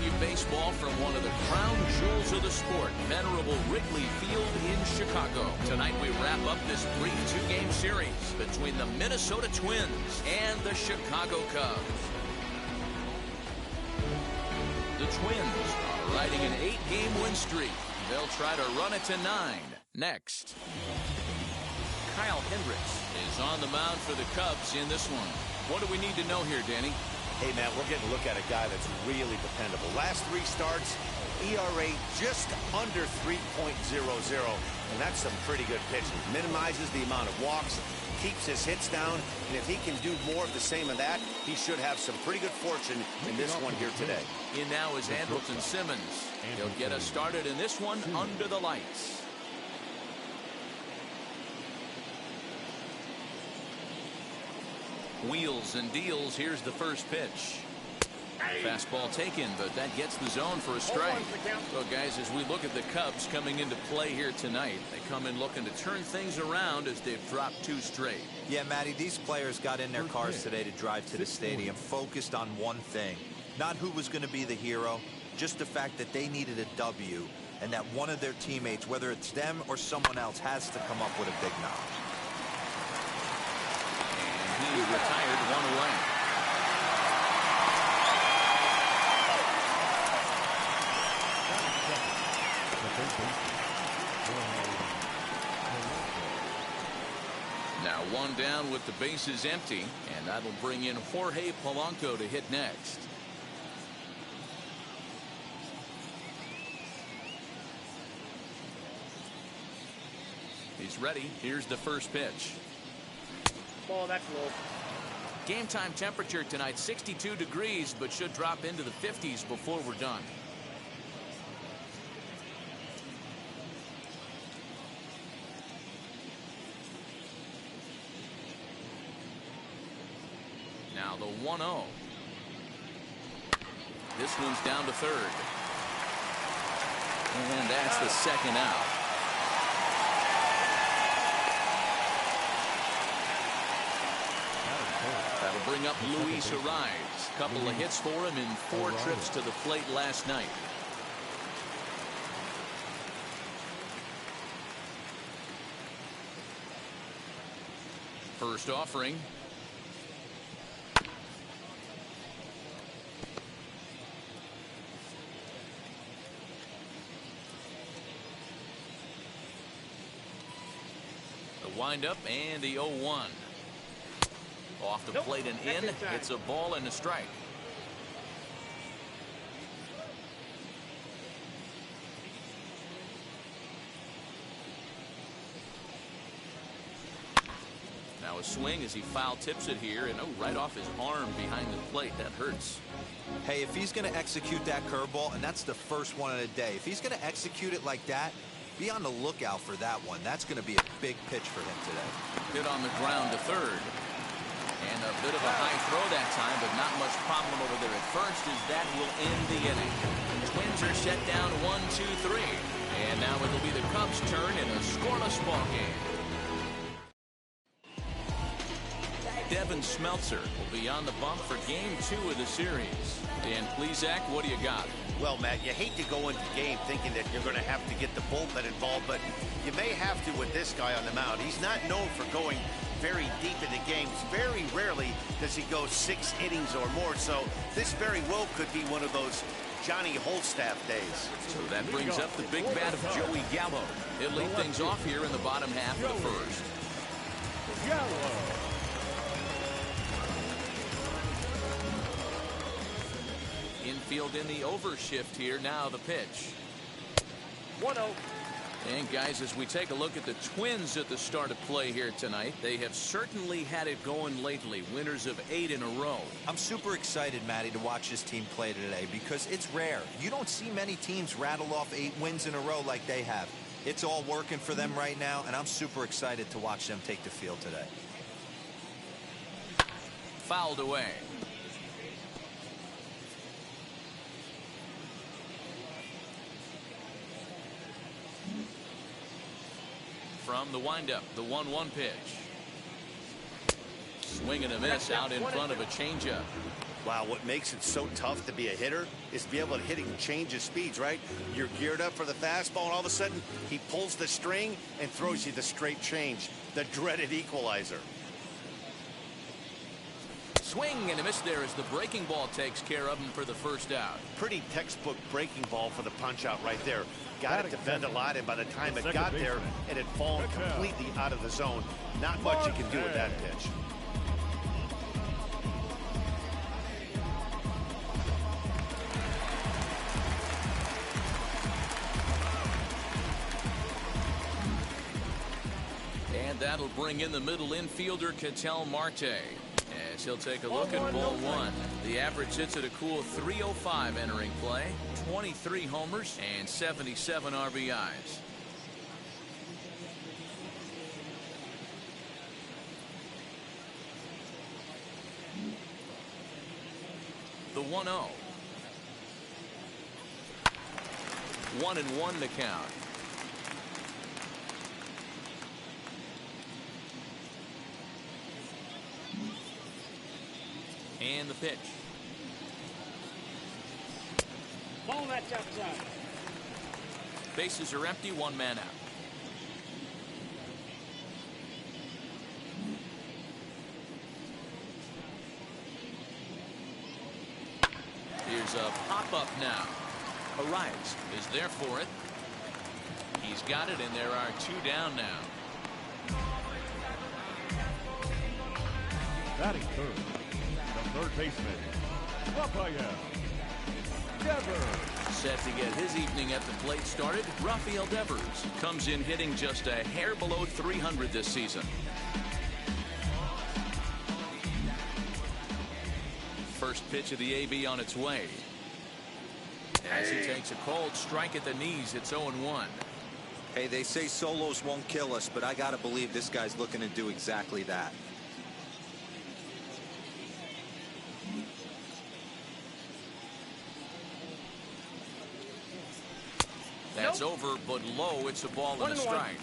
bring you baseball from one of the crown jewels of the sport, venerable Wrigley Field in Chicago. Tonight we wrap up this brief two-game series between the Minnesota Twins and the Chicago Cubs. The Twins are riding an 8-game win streak. They'll try to run it to 9 next. Kyle Hendricks is on the mound for the Cubs in this one. What do we need to know here, Danny? Hey, man, we're getting a look at a guy that's really dependable. Last 3 starts, ERA just under 3.00, and that's some pretty good pitching. Minimizes the amount of walks, keeps his hits down, and if he can do more of the same of that, he should have some pretty good fortune in this one here today. In now is Andrelton Simmons. He'll get us started in this one under the lights. Wheels and deals. Here's the first pitch. Fastball taken, but that gets the zone for a strike. So, guys, as we look at the Cubs coming into play here tonight, they come in looking to turn things around as they've dropped 2 straight. Yeah, Matty, these players got in their cars today to drive to the stadium focused on one thing. Not who was going to be the hero, just the fact that they needed a W and that one of their teammates, whether it's them or someone else, has to come up with a big knock. He retired 1 away. Now 1 down with the bases empty, and that'll bring in Jorge Polanco to hit next. He's ready. Here's the first pitch. Oh, that's low. Game time temperature tonight 62 degrees, but should drop into the 50s before we're done. Now the 1-0. This one's down to third. And that's the second out. That'll bring up Luis Ariz. Couple of hits for him in 4 trips to the plate last night. First offering. The windup and the 0-1. Off the plate and in. It's a ball and a strike. Now a swing as he foul tips it here, and right off his arm behind the plate. That hurts. Hey, if he's going to execute that curveball, and that's the first one of the day, if he's going to execute it like that, be on the lookout for that one. That's going to be a big pitch for him today. Hit on the ground to third. And a bit of a high throw that time, but not much problem over there at first, as that will end the inning. The Twins are set down 1-2-3. And now it'll be the Cubs' turn in a scoreless ball game. Devin Smeltzer will be on the bump for game 2 of the series. Dan Plesac, what do you got? Well, Matt, you hate to go into the game thinking that you're going to have to get the bullpen involved, but you may have to with this guy on the mound. He's not known for going very deep in the games. Very rarely does he go 6 innings or more, so this very well could be one of those Johnny Holstaff days. So that brings up the big bat of Joey Gallo. He'll lead things off here in the bottom half of the first. Gallo. Infield in the overshift here. Now the pitch. 1-0. And guys, as we take a look at the Twins at the start of play here tonight, they have certainly had it going lately. Winners of 8 in a row. I'm super excited, Matty, to watch this team play today because it's rare. You don't see many teams rattle off 8 wins in a row like they have. It's all working for them right now, and I'm super excited to watch them take the field today. Fouled away. From the windup, the 1-1 pitch. Swing and a miss out in front of a changeup. Wow, what makes it so tough to be a hitter is to be able to hit it and change his speeds, right? You're geared up for the fastball, and all of a sudden, he pulls the string and throws you the straight change, the dreaded equalizer. Swing and a miss there as the breaking ball takes care of him for the first out. Pretty textbook breaking ball for the punch out right there. Got it to bend a lot, and by the time it got there, it had fallen completely out of the zone. Not much you can do with that pitch. And that'll bring in the middle infielder, Ketel Marte. As he'll take a look at ball one. The average sits at a cool .305 entering play, 23 homers and 77 RBIs. The 1-0. 1-1 the count. And the pitch. Ball that's outside. Bases are empty, one man out. Here's a pop-up now. Arias is there for it. He's got it, and there are two down now. Batting third, the third baseman, Rafael Devers. Set to get his evening at the plate started, Rafael Devers comes in hitting just a hair below .300 this season. First pitch of the AB on its way. As he takes a cold strike at the knees, it's 0-1. Hey, they say solos won't kill us, but I gotta believe this guy's looking to do exactly that. That's over, but low. It's a ball and a strike.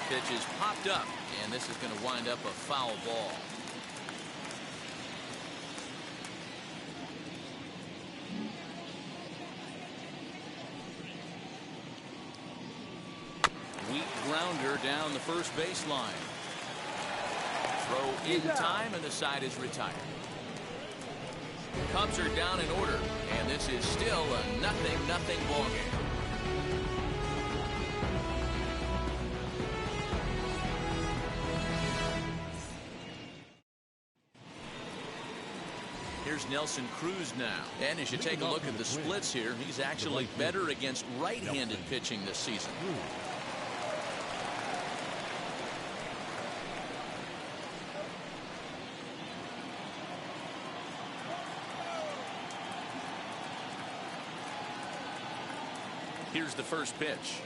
Pitch is popped up, and this is going to wind up a foul ball. Weak grounder down the first baseline. Throw in time, and the side is retired. Cubs are down in order, and this is still a 0-0 ball game. Here's Nelson Cruz now. And as you take a look at the splits here, he's actually better against right-handed pitching this season. Here's the first pitch.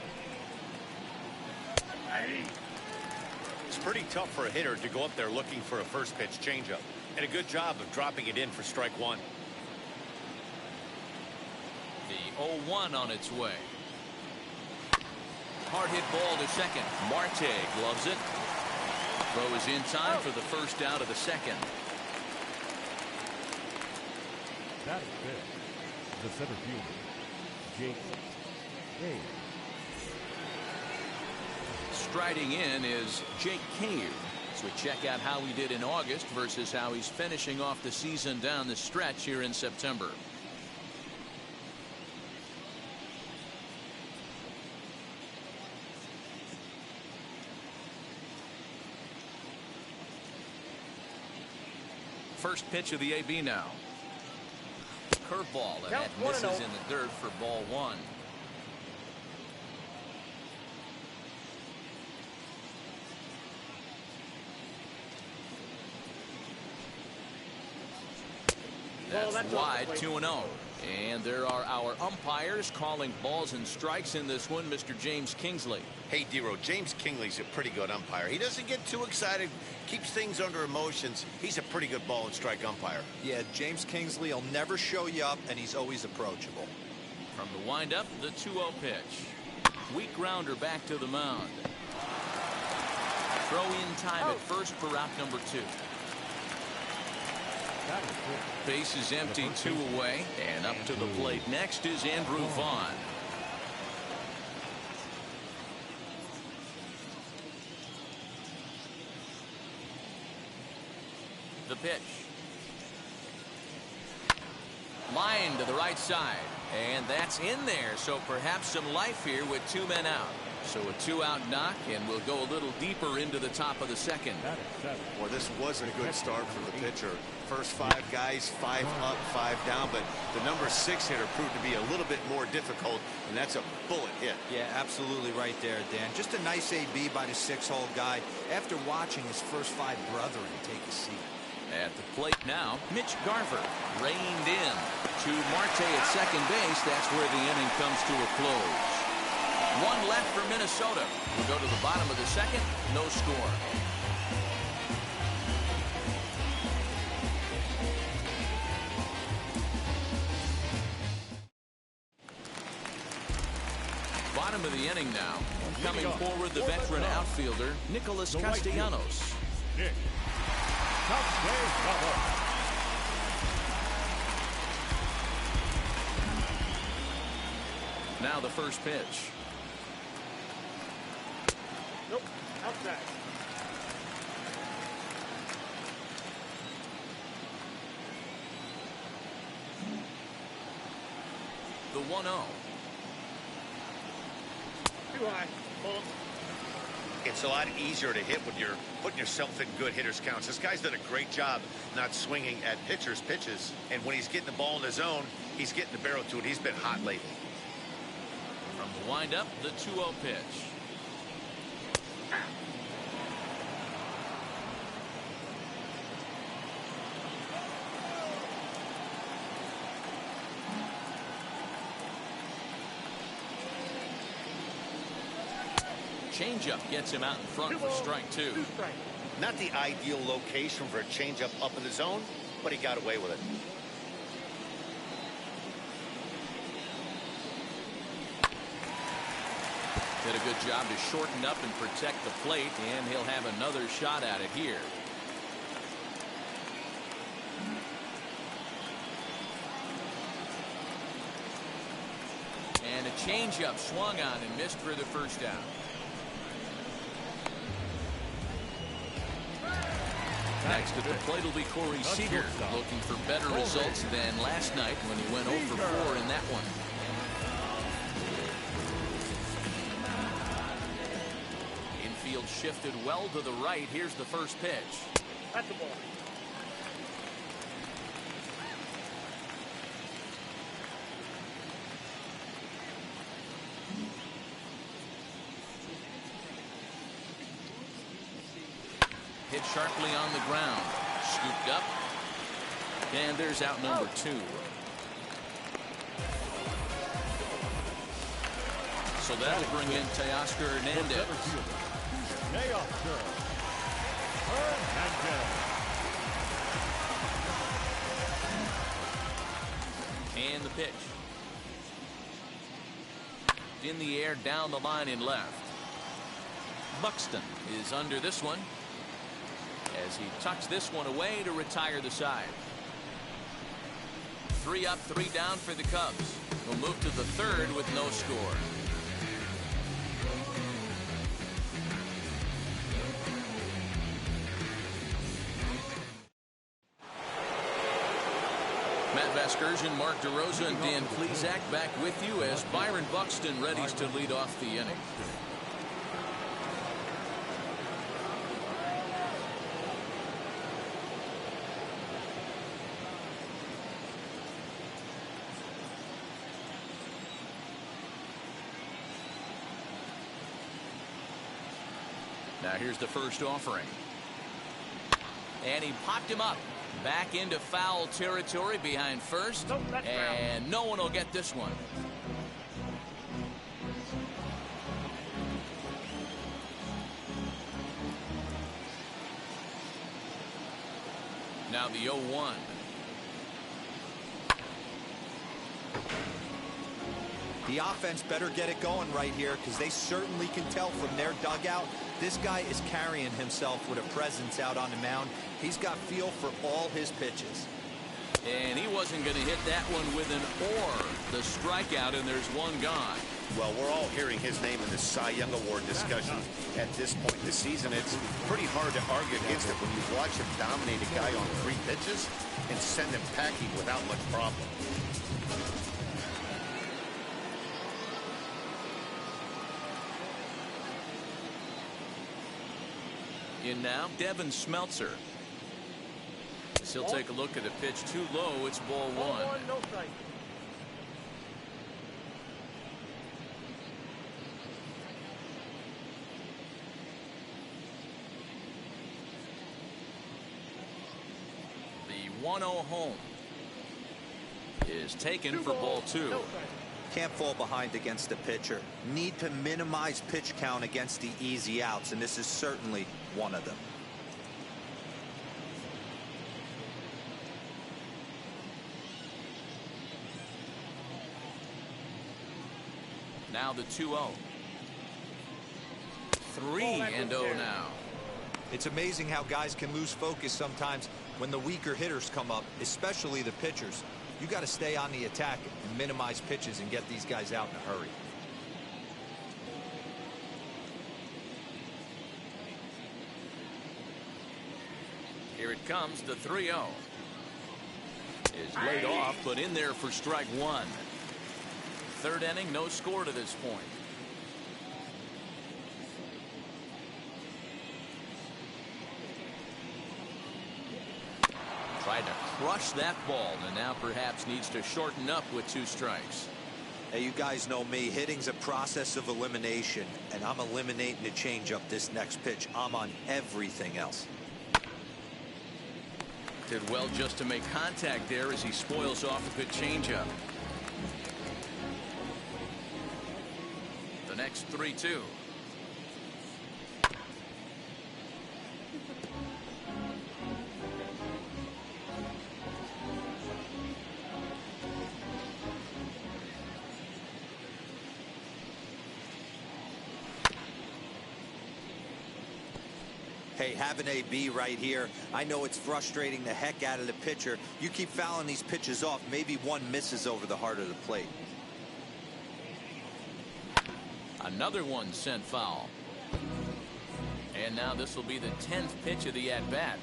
It's pretty tough for a hitter to go up there looking for a first pitch changeup. And a good job of dropping it in for strike one. The 0-1 on its way. Hard hit ball to second. Marte gloves it. Throw is in time for the first out of the second. Batting fifth, the center fielder, Jake Cave. Striding in is Jake Cave. So we check out how he did in August versus how he's finishing off the season down the stretch here in September. First pitch of the AB now. Curveball, and that misses in the dirt for ball one. That's wide, 2-0. And there are our umpires calling balls and strikes in this one, Mr. James Kingsley. Hey, Dero, James Kingley's a pretty good umpire. He doesn't get too excited, keeps things under emotions. He's a pretty good ball and strike umpire. Yeah, James Kingsley will never show you up, and he's always approachable. From the windup, the 2-0 pitch. Weak grounder back to the mound. Throw in time at first for route number 2. Base is empty, 2 away, and up to the plate next is Andrew Vaughn. The pitch. Line to the right side, and that's in there, so perhaps some life here with 2 men out. So a 2-out knock, and we'll go a little deeper into the top of the second. Well, this was a good start for the pitcher. First 5 guys, 5 up, 5 down, but the number 6 hitter proved to be a little bit more difficult, and that's a bullet hit. Yeah, absolutely right there, Dan. Just a nice AB by the 6-hole guy after watching his first 5 brethren take a seat. At the plate now, Mitch Garver reined in to Marte at second base. That's where the inning comes to a close. 1 left for Minnesota. We go to the bottom of the second. No score. Bottom of the inning now. Coming forward, the veteran outfielder, Nicholas Castellanos. Now the first pitch. Nope, outside. The 1-0. Too high. Ball. It's a lot easier to hit when you're putting yourself in good hitters counts. This guy's done a great job not swinging at pitchers' pitches, and when he's getting the ball in the zone, he's getting the barrel to it. He's been hot lately. From the windup, the 2-0 pitch. Changeup gets him out in front for strike 2. Not the ideal location for a changeup up in the zone, but he got away with it. Did a good job to shorten up and protect the plate, and he'll have another shot at it here. And a changeup swung on and missed for the first down. Next at the plate will be Corey Seager, looking for better results than last night when he went 0 for 4 in that one. Infield shifted well to the right. Here's the first pitch. That's the ball. Hit sharply on the ground. Scooped up. And there's out number 2. So that'll bring in Teoscar Hernandez. And the pitch. In the air, down the line and left. Buxton is under this one, as he tucks this one away to retire the side. 3 up, 3 down for the Cubs. We'll move to the third with no score. Matt Vasgersian, Mark DeRosa, and Dan Plesac back with you as Byron Buxton readies to lead off the inning. Now here's the first offering. And he popped him up. Back into foul territory behind first. And no one will get this one. Now the 0-1. The offense better get it going right here because they certainly can tell from their dugout. This guy is carrying himself with a presence out on the mound. He's got feel for all his pitches. And he wasn't going to hit that one with an or. The strikeout, and there's one gone. Well, we're all hearing his name in the Cy Young Award discussion at this point in the season. It's pretty hard to argue against it when you watch him dominate a guy on 3 pitches and send him packing without much problem. In now, Devin Smeltzer. He'll take a look at the pitch too low. It's ball 1. No strike. The 1-0 home is taken for ball 2. Can't fall behind against the pitcher. Need to minimize pitch count against the easy outs, and this is certainly one of them. Now the 2-0. 3-0 now. It's amazing how guys can lose focus sometimes when the weaker hitters come up, especially the pitchers. You got to stay on the attack and minimize pitches and get these guys out in a hurry. Here it comes, the 3-0. Is laid off, but in there for strike 1. 3rd inning, no score to this point. Tried to crush that ball, and now perhaps needs to shorten up with 2 strikes. Hey, you guys know me. Hitting's a process of elimination, and I'm eliminating the changeup this next pitch. I'm on everything else. Did well just to make contact there as he spoils off a good changeup. The next 3-2. Hey, have an AB right here. I know it's frustrating the heck out of the pitcher. You keep fouling these pitches off, maybe one misses over the heart of the plate. Another one sent foul. And now this will be the 10th pitch of the at-bat.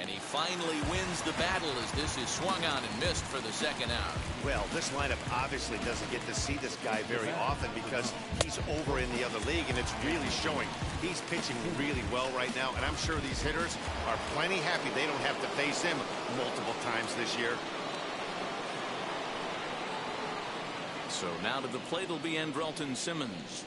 And he finally wins the battle as this is swung on and missed for the 2nd out. Well, this lineup obviously doesn't get to see this guy very often because he's over in the other league, and it's really showing. He's pitching really well right now, and I'm sure these hitters are plenty happy they don't have to face him multiple times this year. So now to the plate will be Andrelton Simmons.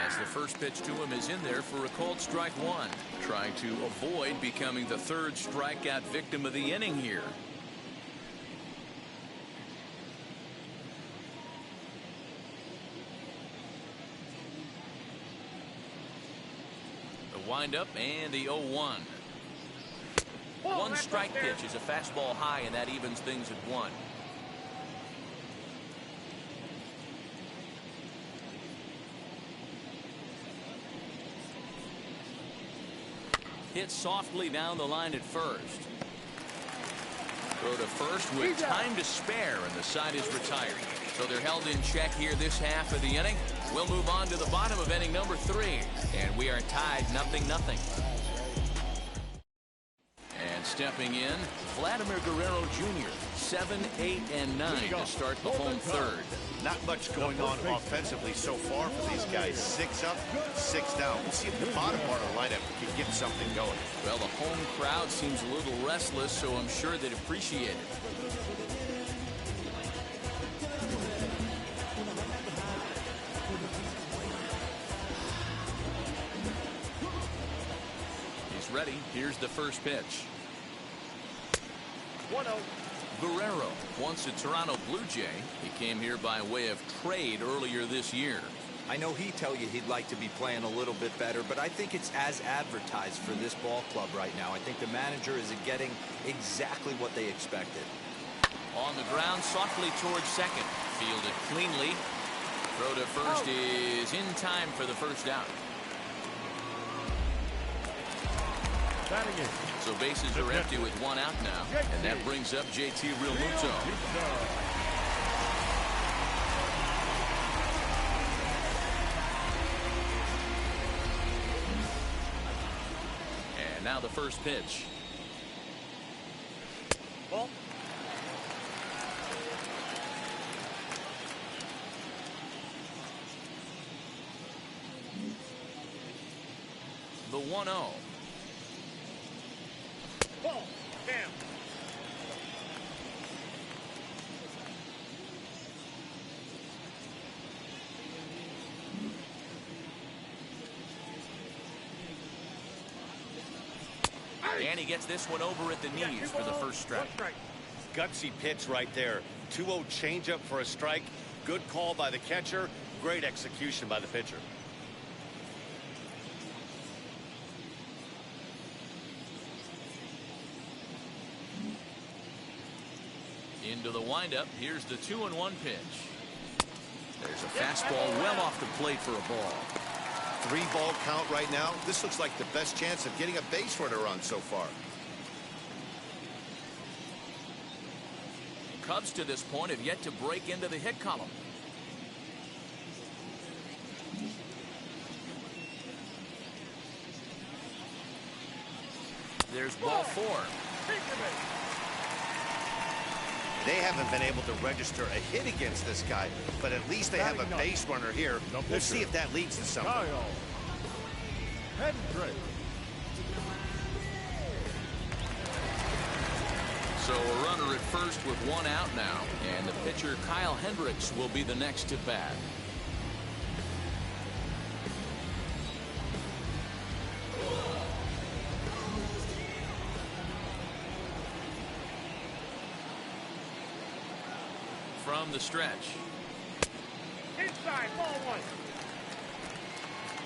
As the first pitch to him is in there for a called strike 1. Trying to avoid becoming the 3rd strikeout victim of the inning here. The windup and the 0-1. 1 strike pitch is a fastball high, and that evens things at 1. Hit softly down the line at first. Throw to first with time to spare, and the side is retired. So they're held in check here this half of the inning. We'll move on to the bottom of inning number 3, and we are tied 0-0. And stepping in, Vladimir Guerrero Jr. 7, 8, and 9 to start the home 3rd. Not much going on offensively so far for these guys. 6 up, 6 down. We'll see if the bottom part of the lineup can get something going. Well, the home crowd seems a little restless, so I'm sure they'd appreciate it. He's ready. Here's the first pitch. 1-0. Guerrero, once a Toronto Blue Jay, he came here by way of trade earlier this year. I know he'd tell you he'd like to be playing a little bit better, but I think it's as advertised for this ball club right now. I think the manager is getting exactly what they expected. On the ground, softly towards second. Fielded cleanly. Throw to first is in time for the first out. So bases are empty with one out now. And that brings up JT Realmuto. And now the first pitch. Ball. The 1-0. Ball. Damn. And he gets this one over at the knees for the first strike. Gutsy pitch right there. 2-0 changeup for a strike. Good call by the catcher. Great execution by the pitcher. Into the windup. Here's the 2-1 pitch. There's a fastball well off the plate for a ball. 3-ball count right now. This looks like the best chance of getting a base runner on so far. Cubs to this point have yet to break into the hit column. There's ball 4. They haven't been able to register a hit against this guy, but at least they have a base runner here. Let's see if that leads to something. So a runner at first with one out now, and the pitcher Kyle Hendricks will be the next to bat. From the stretch. Inside, ball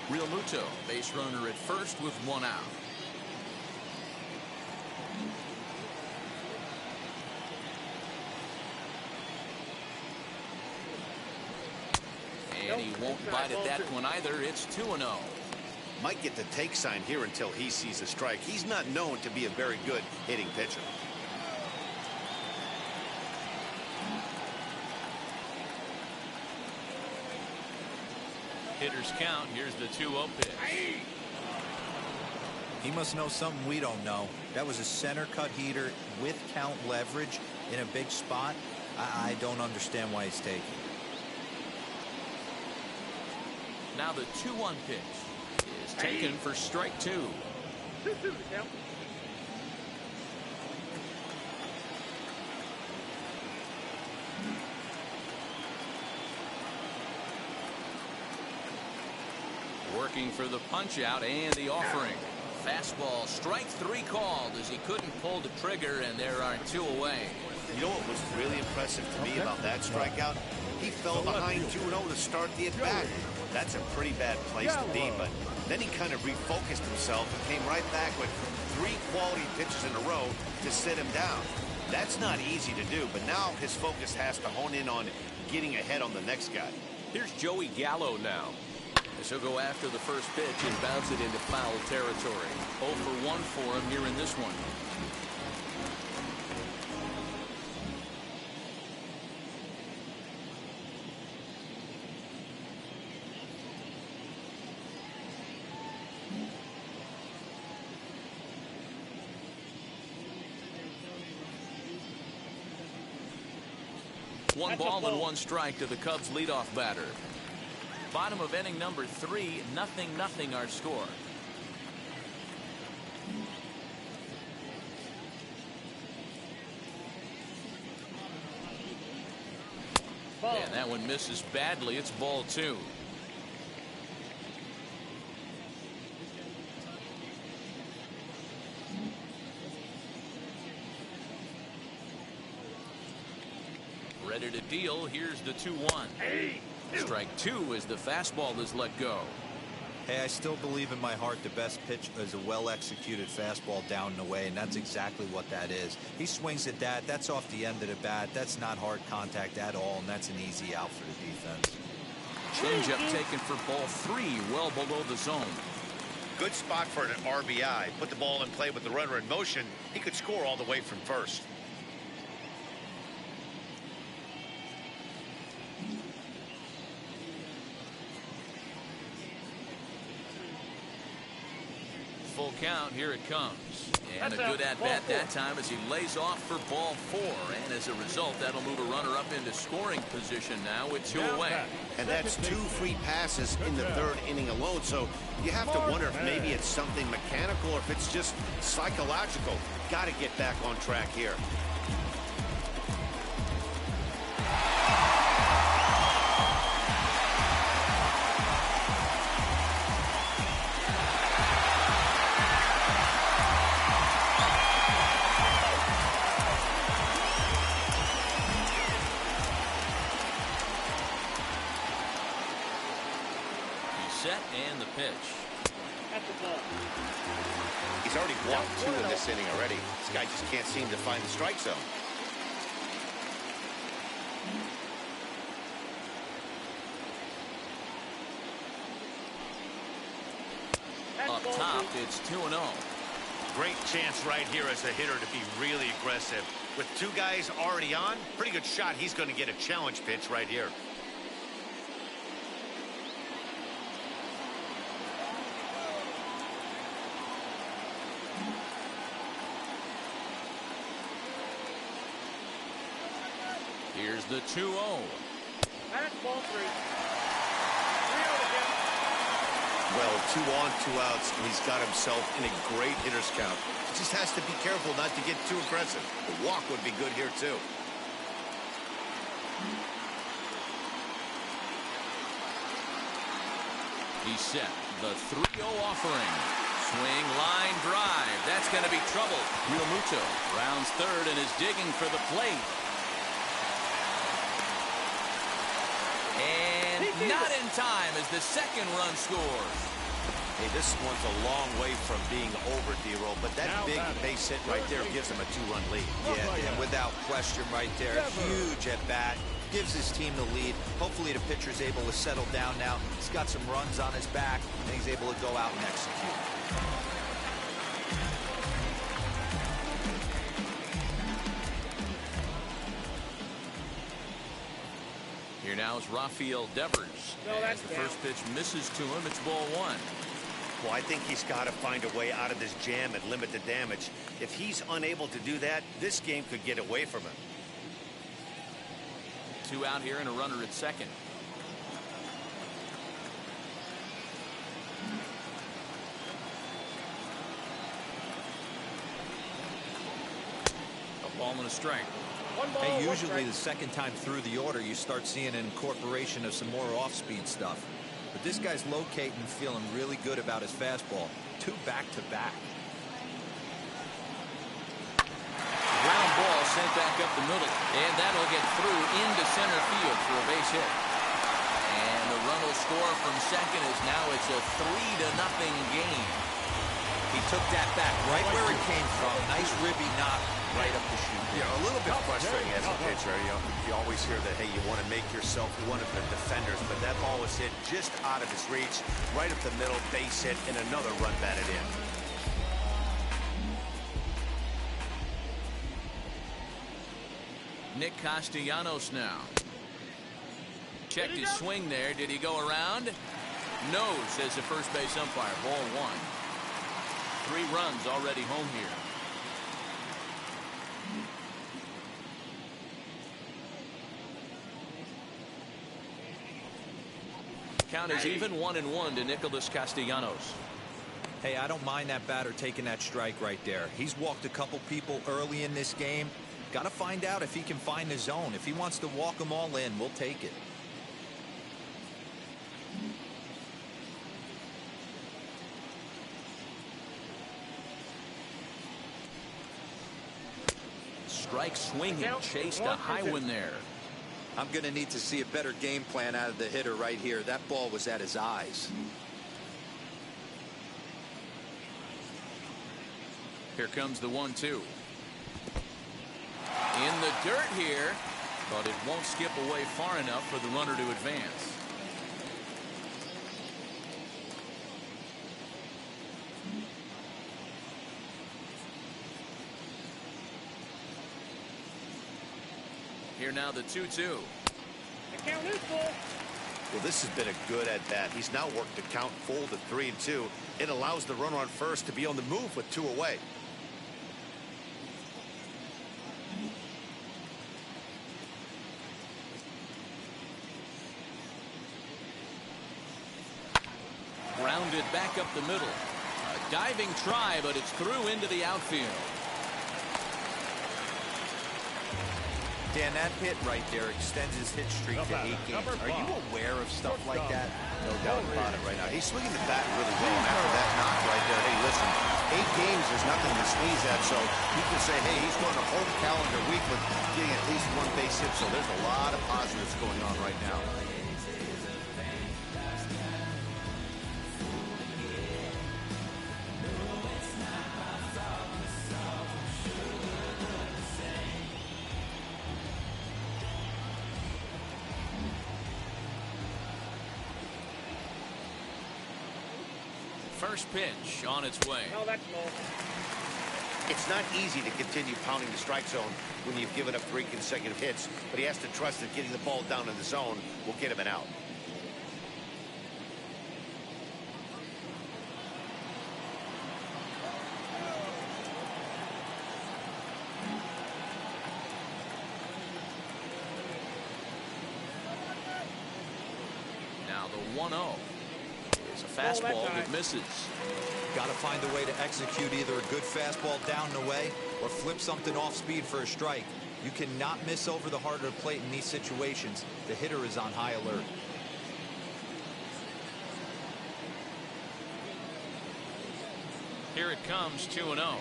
1. Realmuto, base runner at first with one out. And he won't bite at that one either. It's 2-0. Might get the take sign here until he sees a strike. He's not known to be a very good hitting pitcher. Hitters count. Here's the 2-0 pitch. He must know something we don't know. That was a center cut heater with count leverage in a big spot. I don't understand why he's taking. Now the 2-1 pitch is taken for strike 2. 2-2 the count. Working for the punch out and the offering. Fastball, strike 3 called as he couldn't pull the trigger, and there are 2 away. You know what was really impressive to me about that strikeout? He fell behind 2-0 to start the at-bat. That's a pretty bad place to be, but then he kind of refocused himself and came right back with 3 quality pitches in a row to sit him down. That's not easy to do, but now his focus has to hone in on getting ahead on the next guy. Here's Joey Gallo now. As he'll go after the first pitch and bounce it into foul territory. 0 for 1 for him here in this one. One ball and 1 strike to the Cubs leadoff batter. Bottom of inning number 3, 0-0 our score. And that one misses badly. It's ball 2. Ready to deal. Here's the 2-1. Strike two as the fastball is let go. Hey, I still believe in my heart the best pitch is a well-executed fastball down and away, and that's exactly what that is. He swings at that. That's off the end of the bat. That's not hard contact at all, and that's an easy out for the defense. Changeup taken for ball three, well below the zone. Good spot for an RBI. Put the ball in play with the runner in motion. He could score all the way from first. Full count, here it comes. And a good at-bat that time as he lays off for ball four. And as a result, that'll move a runner up into scoring position now with two away. And that's two free passes in the third inning alone. So you have to wonder if maybe it's something mechanical or if it's just psychological. Got to get back on track here. Set and the pitch. He's already walked two in this inning already. This guy just can't seem to find the strike zone. Up top, it's 2-0. Great chance right here as a hitter to be really aggressive. With two guys already on, pretty good shot. He's going to get a challenge pitch right here. Here's the 2-0. That's ball three. Well, 2 on, 2 outs, and he's got himself in a great hitter's count. He just has to be careful not to get too aggressive. The walk would be good here, too. He's set. The 3-0 offering. Swing, line, drive. That's going to be trouble. Realmuto rounds third and is digging for the plate. And not in time as the second run scores. Hey, this one's a long way from being over, D-Roll, but that big base hit right there gives him a 2-run lead. Yeah, and without question right there, huge at bat. Gives his team the lead. Hopefully the pitcher's able to settle down now. He's got some runs on his back, and he's able to go out and execute. Here now is Rafael Devers. As the first pitch misses to him, it's ball one. Well, I think he's got to find a way out of this jam and limit the damage. If he's unable to do that, this game could get away from him. 2 out here and a runner at second. A ball and a strike. Hey, usually the second time through the order, you start seeing an incorporation of some more off-speed stuff. But this guy's locating, feeling really good about his fastball. 2 back-to-back. Ground ball sent back up the middle, and that'll get through into center field for a base hit. And the run will score from second as now it's a 3-0 game. He took that back right where it came from. Nice ribby knock right up the chute. Yeah, a little bit frustrating as a pitcher. You always hear that, hey, you want to make yourself one of the defenders, but that ball was hit just out of his reach, right up the middle, base hit, and another run batted in. Nick Castellanos now. Checked his swing there. Did he go around? No, says the first base umpire. Ball one. 3 runs already home here. Count is even 1-1 to Nicholas Castellanos. Hey, I don't mind that batter taking that strike right there. He's walked a couple people early in this game. Got to find out if he can find the zone. If he wants to walk them all in, we'll take it. Strike swinging, chased a high one there. I'm going to need to see a better game plan out of the hitter right here. That ball was at his eyes. Here comes the 1-2. In the dirt here, but it won't skip away far enough for the runner to advance. Here now the 2-2. The count is full. Well, this has been a good at-bat. He's now worked the count full to 3-2. It allows the runner on first to be on the move with 2 away. Grounded back up the middle. A diving try, but it's through into the outfield. Dan, that hit right there extends his hit streak to 8 games. Are you aware of stuff like that? No doubt about it right now. He's swinging the bat really well. And after that knock right there, hey, listen, 8 games is nothing to sneeze at. So you can say, hey, he's going a home calendar week with getting at least 1 base hit. So there's a lot of positives going on right now. First pitch on its way. No, that's low. It's not easy to continue pounding the strike zone when you've given up 3 consecutive hits, but he has to trust that getting the ball down in the zone will get him an out. Now the 1-0. It's a fastball that misses. Got to find a way to execute either a good fastball down and away or flip something off speed for a strike. You cannot miss over the heart of the plate in these situations. The hitter is on high alert. Here it comes, 2-0.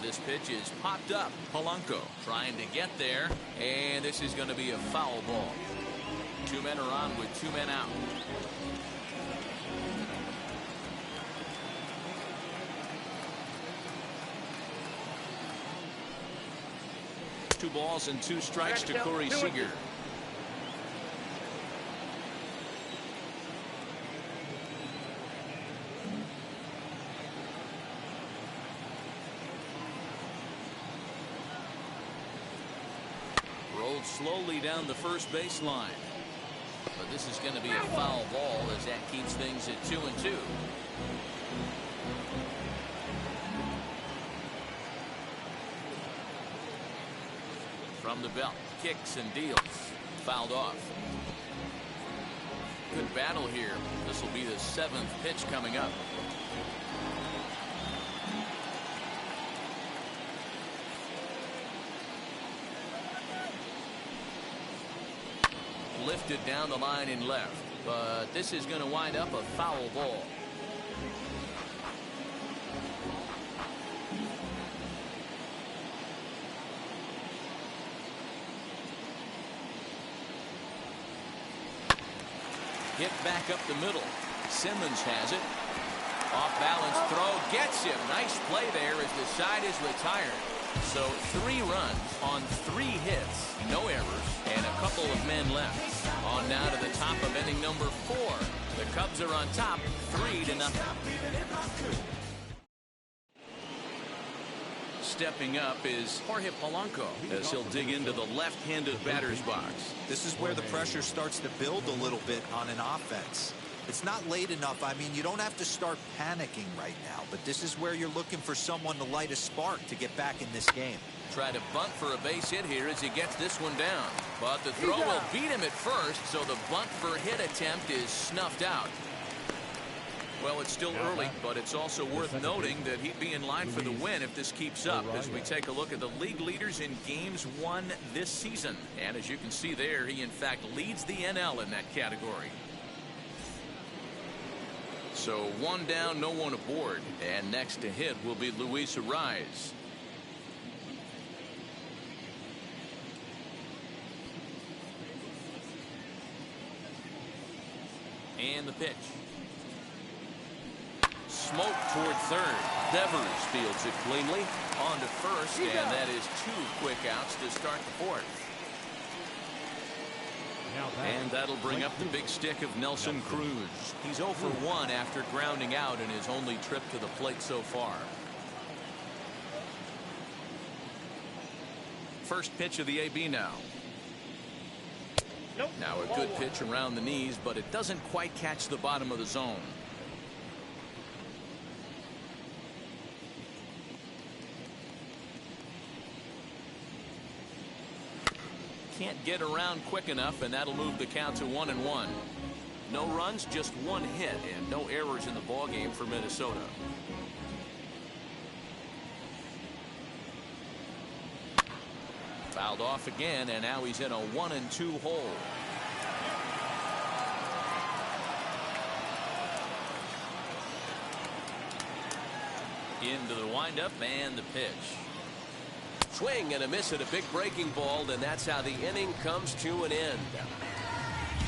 This pitch is popped up. Polanco trying to get there, and this is going to be a foul ball. 2 men are on with 2 men out. Two balls and 2 strikes to Corey Seager. Rolled slowly down the first baseline. But this is going to be a foul ball as that keeps things at 2-2. From the belt, kicks and deals. Fouled off. Good battle here. This will be the 7th pitch coming up. Lifted down the line in left, but this is going to wind up a foul ball. Hit back up the middle. Simmons has it. Off balance throw, gets him. Nice play there as the side is retired. So 3 runs on 3 hits, no errors, and a couple of men left. On now to the top of inning number 4. The Cubs are on top, 3-0. Stepping up is Jorge Polanco as he'll dig into the left-handed batter's box. This is where the pressure starts to build a little bit on an offense. It's not late enough. I mean, you don't have to start panicking right now, but this is where you're looking for someone to light a spark to get back in this game. Try to bunt for a base hit here as he gets this one down. But the throw will beat him at first, so the bunt for hit attempt is snuffed out. Well, it's still early, but it's also worth noting that he'd be in line for the win if this keeps up as we take a look at the league leaders in games won this season. And as you can see there, he in fact leads the NL in that category. So 1 down, no one aboard. And next to hit will be Luis Ariz. And the pitch. Smoke toward third. Devers fields it cleanly. On to first, and that is 2 quick outs to start the 4th. And that'll bring up the big stick of Nelson Cruz. He's 0 for 1 after grounding out in his only trip to the plate so far. First pitch of the AB now. Now a good pitch around the knees, but it doesn't quite catch the bottom of the zone. Can't get around quick enough, and that'll move the count to 1-1. No runs, just 1 hit, and no errors in the ballgame for Minnesota. Fouled off again, and now he's in a 1-2 hole. Into the windup and the pitch. Swing and a miss at a big breaking ball, and that's how the inning comes to an end.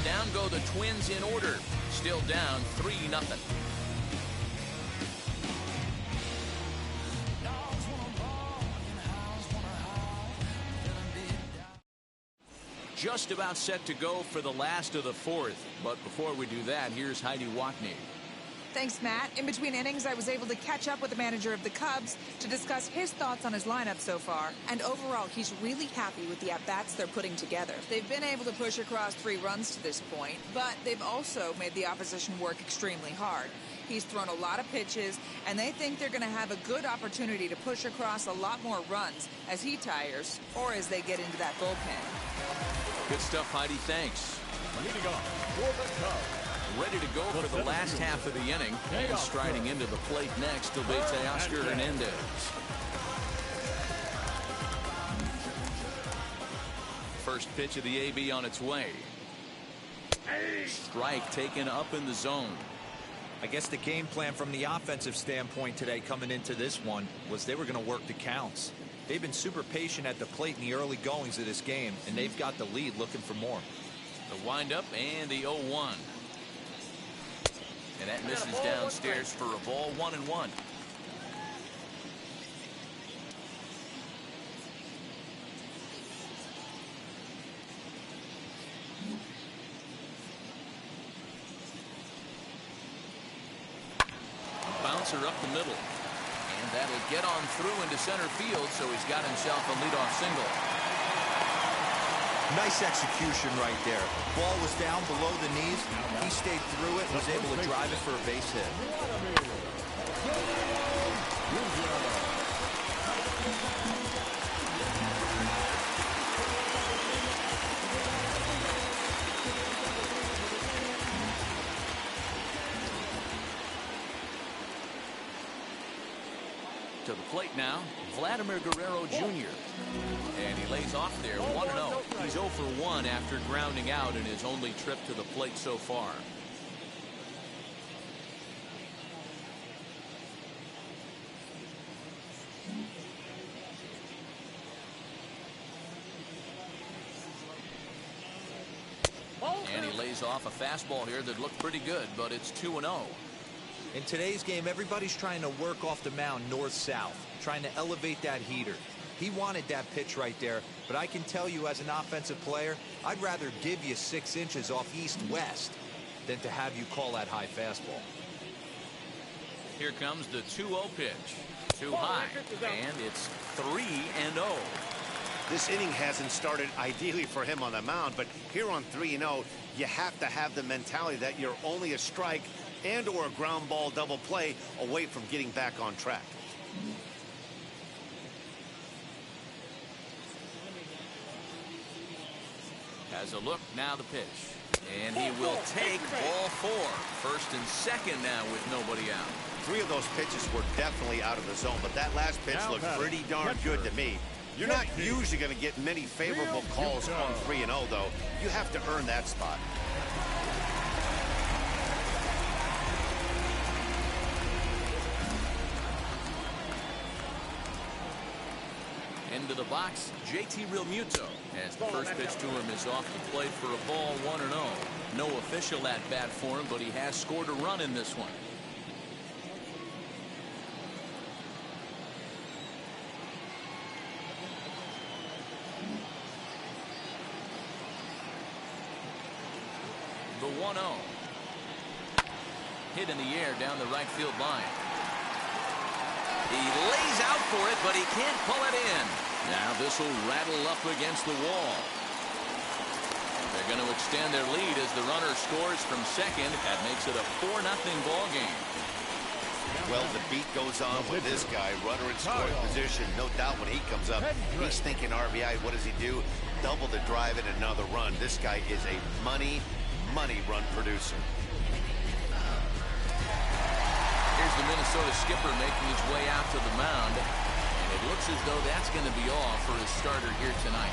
Down go the Twins in order. Still down 3-0. Just about set to go for the last of the 4th. But before we do that, here's Heidi Watney. Thanks, Matt. In between innings, I was able to catch up with the manager of the Cubs to discuss his thoughts on his lineup so far. And overall, he's really happy with the at-bats they're putting together. They've been able to push across 3 runs to this point, but they've also made the opposition work extremely hard. He's thrown a lot of pitches, and they think they're going to have a good opportunity to push across a lot more runs as he tires or as they get into that bullpen. Good stuff, Heidi. Thanks. Leading off for the Cubs. Ready to go for the last half of the inning. And striding into the plate next will be Teoscar Hernandez. First pitch of the AB on its way. Strike taken up in the zone. I guess the game plan from the offensive standpoint today coming into this one was they were going to work the counts. They've been super patient at the plate in the early goings of this game, and they've got the lead looking for more. The windup and the 0-1. And that misses downstairs for a ball, 1-1. Bouncer up the middle. And that'll get on through into center field, so he's got himself a leadoff single. Nice execution right there. Ball was down below the knees. He stayed through it and was able to drive it for a base hit. To the plate now, Vladimir Guerrero Jr. And he lays off there, 1-0. He's 0 for 1 after grounding out in his only trip to the plate so far. And he lays off a fastball here that looked pretty good, but it's 2-0. In today's game, everybody's trying to work off the mound north-south, trying to elevate that heater. He wanted that pitch right there, but I can tell you as an offensive player, I'd rather give you 6 inches off east-west than to have you call that high fastball. Here comes the 2-0 pitch. Too high, and it's 3-0. This inning hasn't started ideally for him on the mound, but here on 3-0, you have to have the mentality that you're only a strike and or a ground ball double play away from getting back on track. Has a look, now the pitch. And he will take ball 4. First and second now with nobody out. 3 of those pitches were definitely out of the zone, but that last pitch looked pretty darn good to me. You're not usually going to get many favorable calls on 3-0, though. You have to earn that spot. Into the box, JT Realmuto, as the first pitch to him is off the plate for a ball, 1-0. No official at bat for him, but he has scored a run in this one. The 1-0. Hit in the air down the right field line. He lays out for it, but he can't pull it in. Now this will rattle up against the wall. They're going to extend their lead as the runner scores from second. That makes it a 4-0 ball game. Well, the beat goes on with this guy. Runner in scoring position. No doubt when he comes up, he's thinking RBI. What does he do? Double the drive and another run. This guy is a money run producer. Here's the Minnesota skipper making his way out to the mound. And it looks as though that's going to be all for his starter here tonight.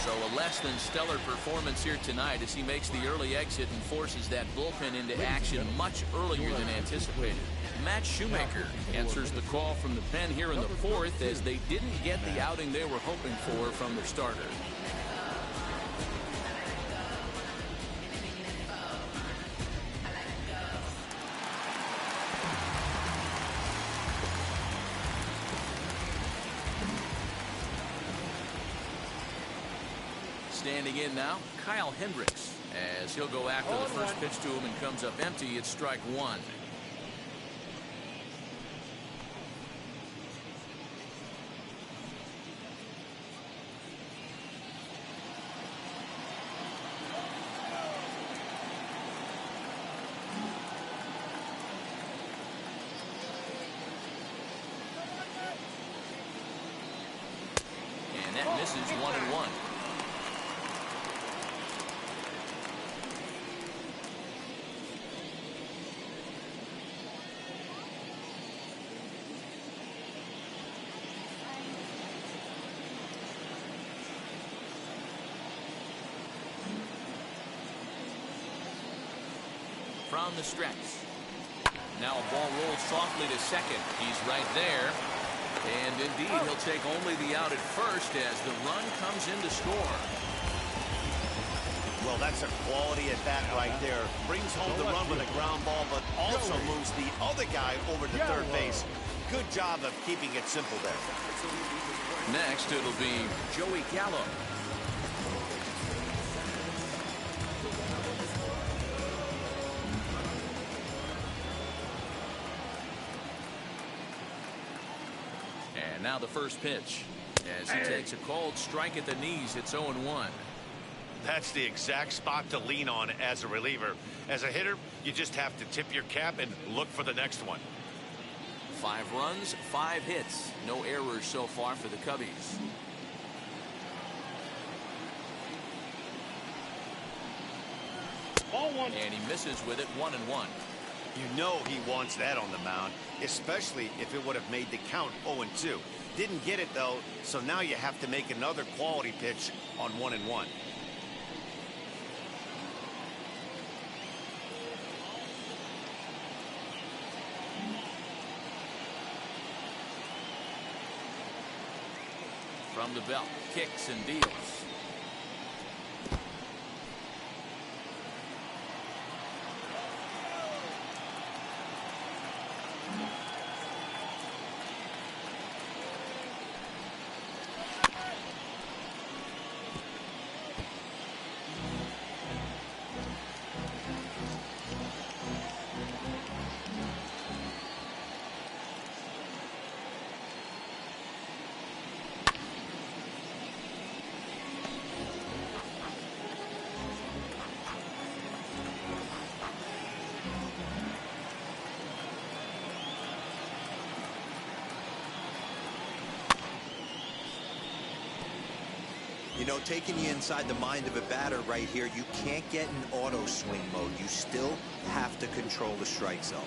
So a less than stellar performance here tonight as he makes the early exit and forces that bullpen into action much earlier than anticipated. Matt Shoemaker answers the call from the pen here in the fourth as they didn't get the outing they were hoping for from their starter. Standing in now, Kyle Hendricks, as he'll go after the first pitch to him and comes up empty. It's strike one. And that misses 1-1. From the stretch. Now a ball rolls softly to second. He's right there. And indeed, he'll take only the out at first as the run comes in to score. Well, that's a quality at bat right there. Brings home the run with a ground ball, but also moves the other guy over to third base. Good job of keeping it simple there. Next, it'll be Joey Gallo. And now the first pitch. As he takes a cold strike at the knees, it's 0-1. That's the exact spot to lean on as a reliever. As a hitter, you just have to tip your cap and look for the next one. 5 runs, 5 hits. No errors so far for the Cubbies. Ball one. And he misses with it, 1-1. You know he wants that on the mound, especially if it would have made the count 0-2. Didn't get it, though, so now you have to make another quality pitch on 1-1. From the belt, kicks and deals. You know, taking you inside the mind of a batter right here, you can't get in auto swing mode. You still have to control the strike zone.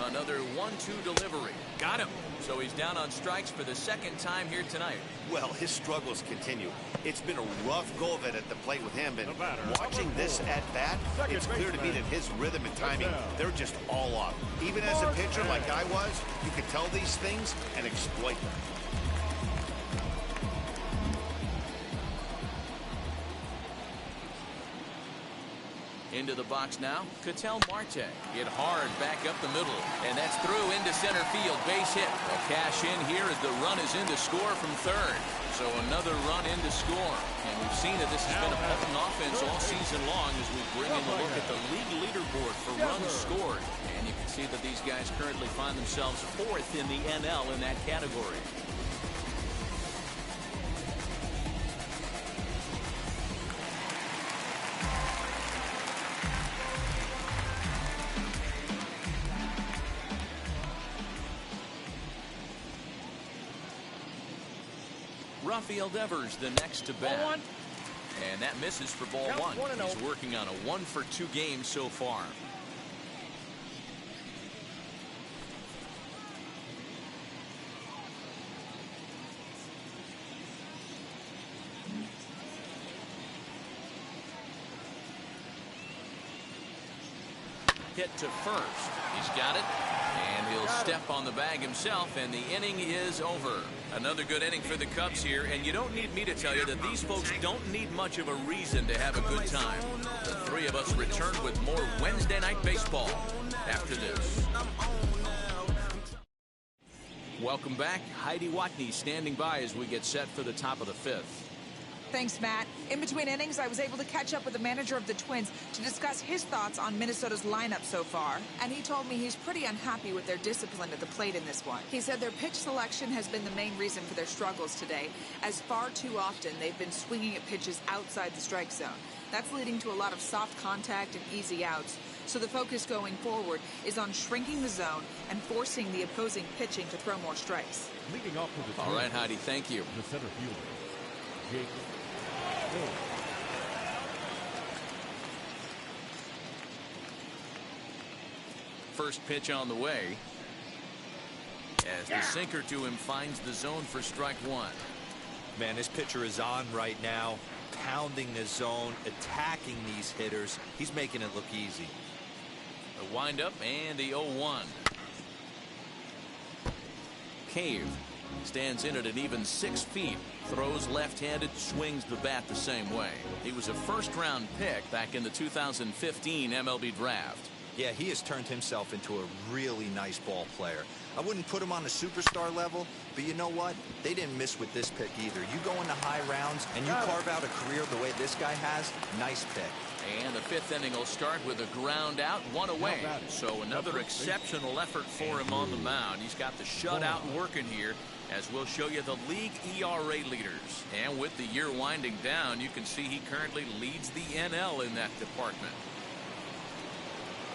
another 1-2 delivery. Got him. So he's down on strikes for the second time here tonight. Well, his struggles continue. It's been a rough go of it at the plate with him, and watching this at bat, it's clear to me that his rhythm and timing, they're just all off. Even as a pitcher like I was, you could tell these things and exploit them. Into the box now, Ketel Marte. Hit hard back up the middle, and that's through into center field. Base hit. A cash in here as the run is in to score from third. So another run in to score. And we've seen that this has been a potent offense all season long as we bring in a look at the league leaderboard for runs scored. And you can see that these guys currently find themselves fourth in the NL in that category. Rafael Devers the next to bat. And that misses for ball one. He's working on a 1-for-2 game so far. Hit to first. He's got it. And he'll step on the bag himself, and the inning is over. Another good inning for the Cubs here, and you don't need me to tell you that these folks don't need much of a reason to have a good time. The three of us return with more Wednesday Night Baseball after this. Welcome back. Heidi Watney standing by as we get set for the top of the fifth. Thanks, Matt. In between innings, I was able to catch up with the manager of the Twins to discuss his thoughts on Minnesota's lineup so far. And he told me he's pretty unhappy with their discipline at the plate in this one. He said their pitch selection has been the main reason for their struggles today, as far too often they've been swinging at pitches outside the strike zone. That's leading to a lot of soft contact and easy outs. So the focus going forward is on shrinking the zone and forcing the opposing pitching to throw more strikes. Leading off for the All right, Heidi, thank you. The center fielder, Jake. First pitch on the way as the sinker to him finds the zone for strike one. Man, this pitcher is on right now, pounding the zone, attacking these hitters. He's making it look easy. The windup and the 0-1. Cave stands in at an even 6 feet. Throws left-handed, swings the bat the same way. He was a first-round pick back in the 2015 MLB draft. Yeah, he has turned himself into a really nice ball player. I wouldn't put him on the superstar level, but you know what? They didn't miss with this pick either. You go into high rounds and you carve out a career the way this guy has, nice pick. And the fifth inning will start with a ground out, one away. So another exceptional effort for him on the mound. He's got the shutout working here, as we'll show you the league ERA leaders. And with the year winding down, you can see he currently leads the NL in that department.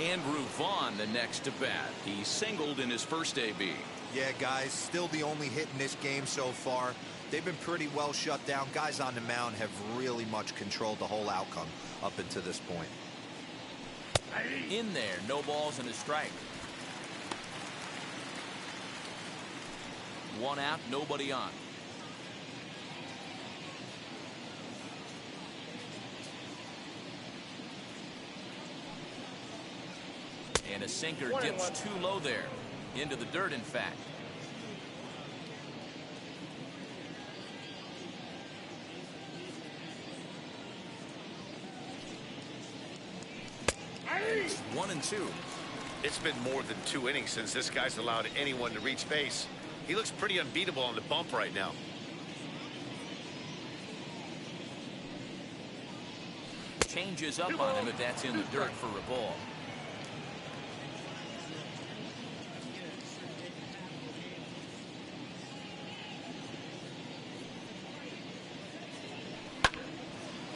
Andrew Vaughn the next to bat. He singled in his first AB. Yeah, guys, still the only hit in this game so far. They've been pretty well shut down. Guys on the mound have really much controlled the whole outcome up until this point. In there, no balls and a strike. One out, nobody on. And a sinker dips too low there. Into the dirt, in fact. It's 1-2. It's been more than 2 innings since this guy's allowed anyone to reach base. He looks pretty unbeatable on the bump right now. Changes up on him if that's in the dirt for a ball.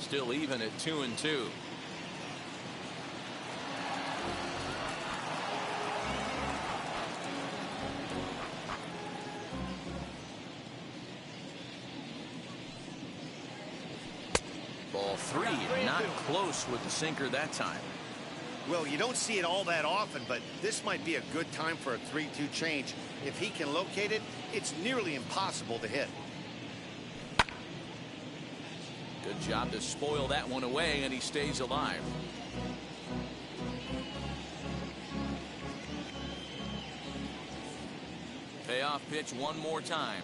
Still even at 2-2. Ball 3, not close with the sinker that time. Well, you don't see it all that often, but this might be a good time for a 3-2 change. If he can locate it, it's nearly impossible to hit. Good job to spoil that one away, and he stays alive. Payoff pitch one more time.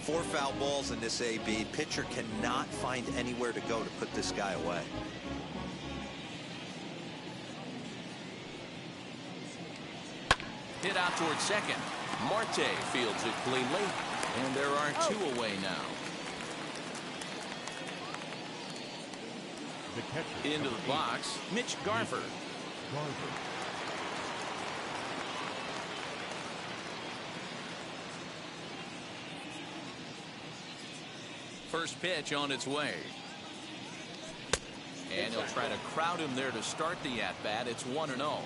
Four foul balls in this AB. Pitcher cannot find anywhere to go to put this guy away. Hit out towards second. Marte fields it cleanly, and there are two away now. The catcher. Into the box, Mitch Garver. First pitch on its way. And he'll try to crowd him there to start the at-bat. It's 1-0.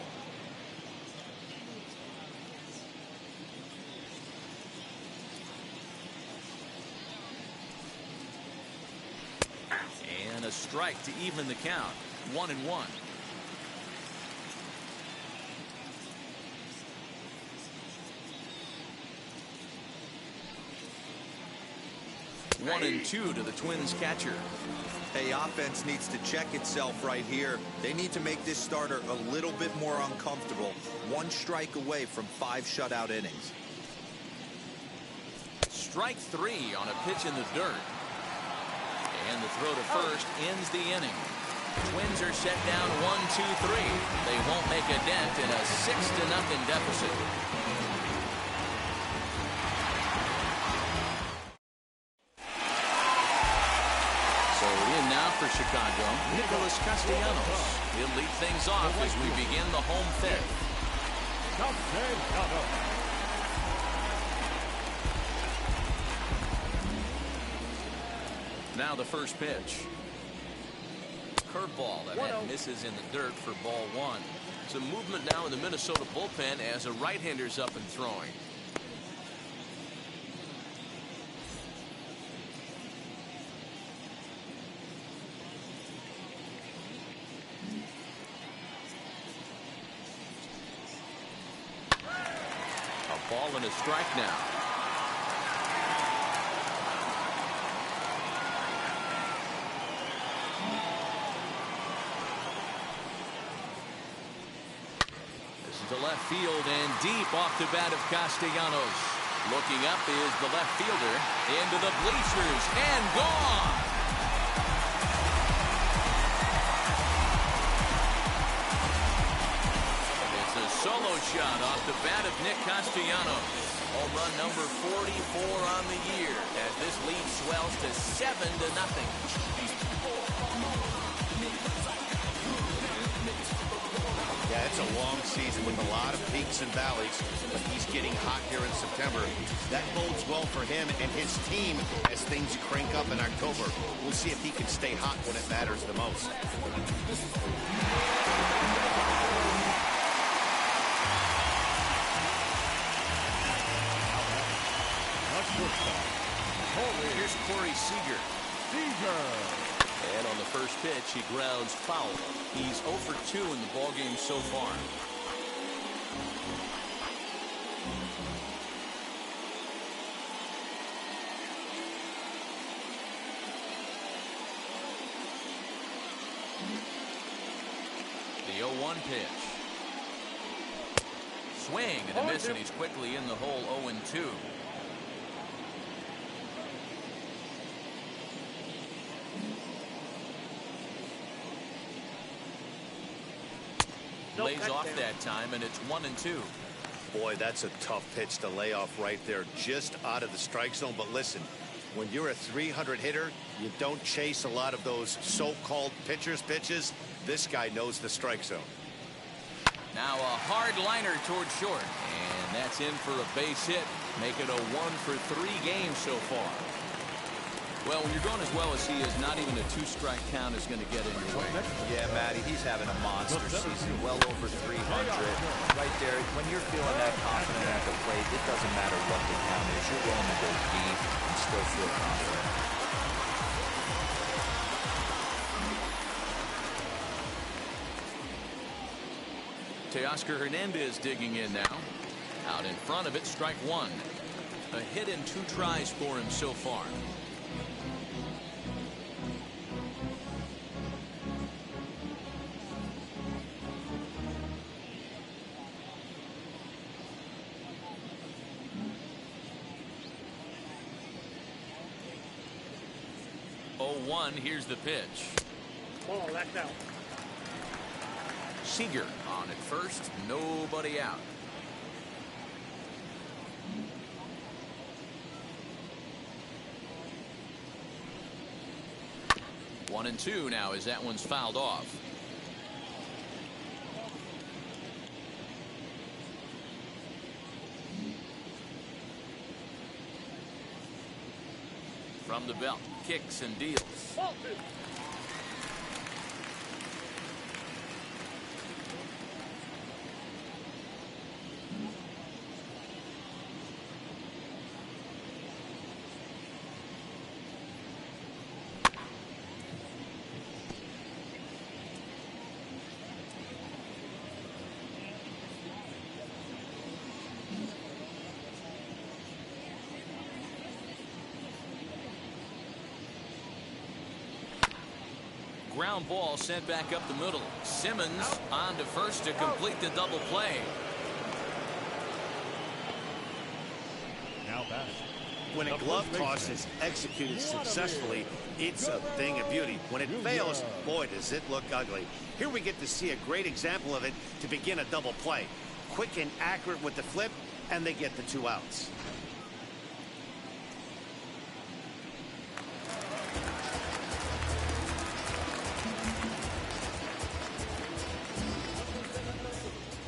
And a strike to even the count. 1-1. One and two to the Twins catcher. Hey, offense needs to check itself right here. They need to make this starter a little bit more uncomfortable. One strike away from 5 shutout innings. Strike 3 on a pitch in the dirt. And the throw to first ends the inning. Twins are set down 1-2-3. They won't make a dent in a 6-0 deficit. For Chicago, Nicholas Castellanos. He'll lead things off as we begin the home fifth. Now the first pitch. Curveball that misses in the dirt for ball one. Some movement now in the Minnesota bullpen as a right-hander's up and throwing. Ball and a strike now. This is the left field and deep off the bat of Castellanos. Looking up is the left fielder into the bleachers and gone. Solo shot off the bat of Nick Castellanos. Home run number 44 on the year as this lead swells to 7-0. Yeah, it's a long season with a lot of peaks and valleys, but he's getting hot here in September. That bodes well for him and his team as things crank up in October. We'll see if he can stay hot when it matters the most. Here's Corey Seager. And on the first pitch, he grounds foul. He's 0 for 2 in the ballgame so far. The 0-1 pitch. Swing and a miss, and he's quickly in the hole. 0-2. Lays off that time, and it's 1-2. Boy, that's a tough pitch to lay off right there, just out of the strike zone. But listen, when you're a 300 hitter, you don't chase a lot of those so-called pitcher's pitches. This guy knows the strike zone. Now a hard liner towards short, and that's in for a base hit. Make it a 1 for 3 games so far. Well, when you're going as well as he is, not even a 2-strike count is going to get in your way. Yeah, Matty, he's having a monster season, well over 300. Right there, when you're feeling that confident at the plate, it doesn't matter what the count is. You're willing to go deep and still feel confident. Teoscar Hernandez digging in now. Out in front of it, strike one. A hit in 2 tries for him so far. Here's the pitch. Ball, that's out. Seager on at first, nobody out. One and two now as that one's fouled off. From the belt, kicks and deals. Ground ball sent back up the middle. Simmons on to first to complete the double play. Now back. When a glove toss is executed successfully, it's a thing of beauty. When it fails, boy, does it look ugly. Here we get to see a great example of it to begin a double play. Quick and accurate with the flip, and they get the 2 outs.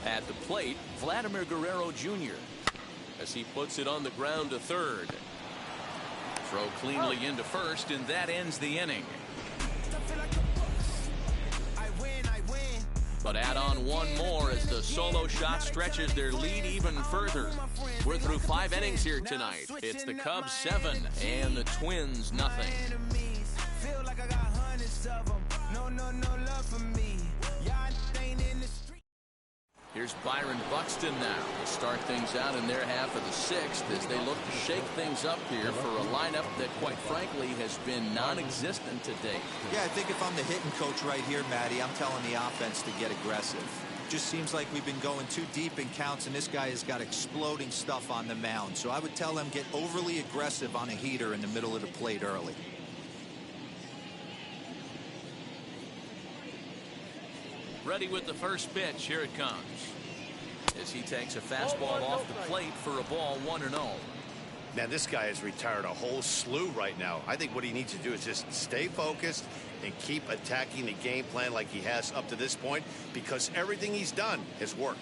At the plate, Vladimir Guerrero Jr. as he puts it on the ground to third. Throw cleanly into first, and that ends the inning. But add on one more as the solo shot stretches their lead even further. We're through 5 innings here tonight. It's the Cubs 7 and the Twins nothing. Here's Byron Buxton now to start things out in their half of the 6th as they look to shake things up here for a lineup that, quite frankly, has been non-existent to date. Yeah, I think if I'm the hitting coach right here, Matty, I'm telling the offense to get aggressive. Just seems like we've been going too deep in counts, and this guy has got exploding stuff on the mound. So I would tell them get overly aggressive on a heater in the middle of the plate early. Ready with the first pitch. Here it comes. As he takes a fastball off the plate for a ball 1-0. Man, this guy has retired a whole slew right now. I think what he needs to do is just stay focused and keep attacking the game plan like he has up to this point, because everything he's done has worked.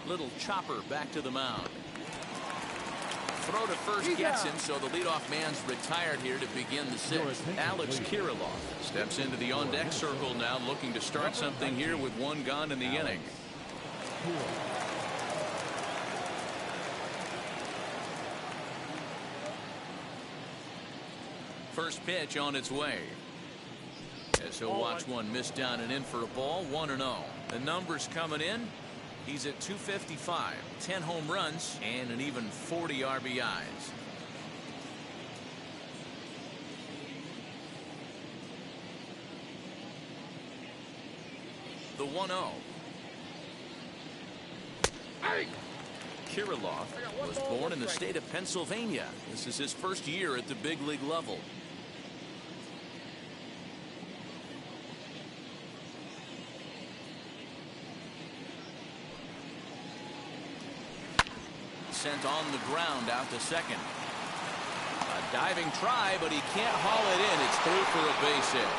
Little chopper back to the mound. Throw to first gets him, so the leadoff man's retired here to begin the 6th. Alex Kirilloff steps into the on-deck circle now, looking to start something here with 1 gone in the inning. First pitch on its way. As he'll watch one miss down and in for a ball, 1-0. The numbers coming in. He's at 255, 10 home runs, and an even 40 RBIs. The 1-0. Kirilloff was born in the state of Pennsylvania. This is his first year at the big league level. Sent on the ground out to second. A diving try, but he can't haul it in. It's through for a base hit.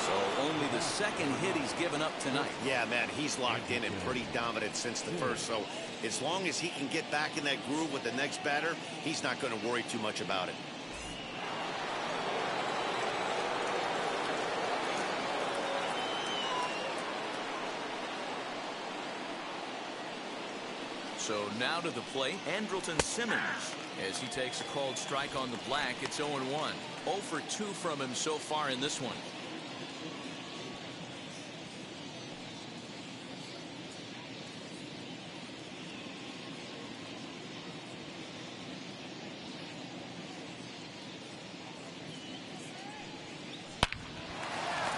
So only the second hit he's given up tonight. Yeah, man, he's locked in and pretty dominant since the first. So as long as he can get back in that groove with the next batter, he's not going to worry too much about it. So now to the plate, Andrelton Simmons, as he takes a called strike on the black. It's 0-1. 0 for 2 from him so far in this one.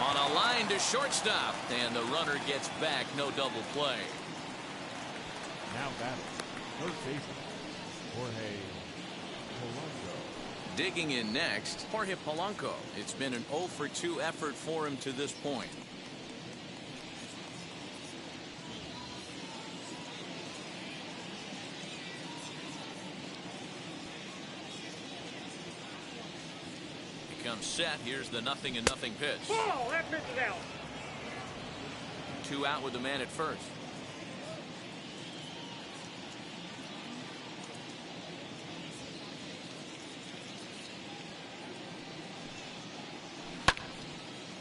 On a line to shortstop, and the runner gets back. No double play. Now batting, third baseman, Jorge Polanco. Digging in next, Jorge Polanco. It's been an 0 for 2 effort for him to this point. He comes set. Here's the 0-0 pitch. Ball, that pitch is out. 2 out with the man at first.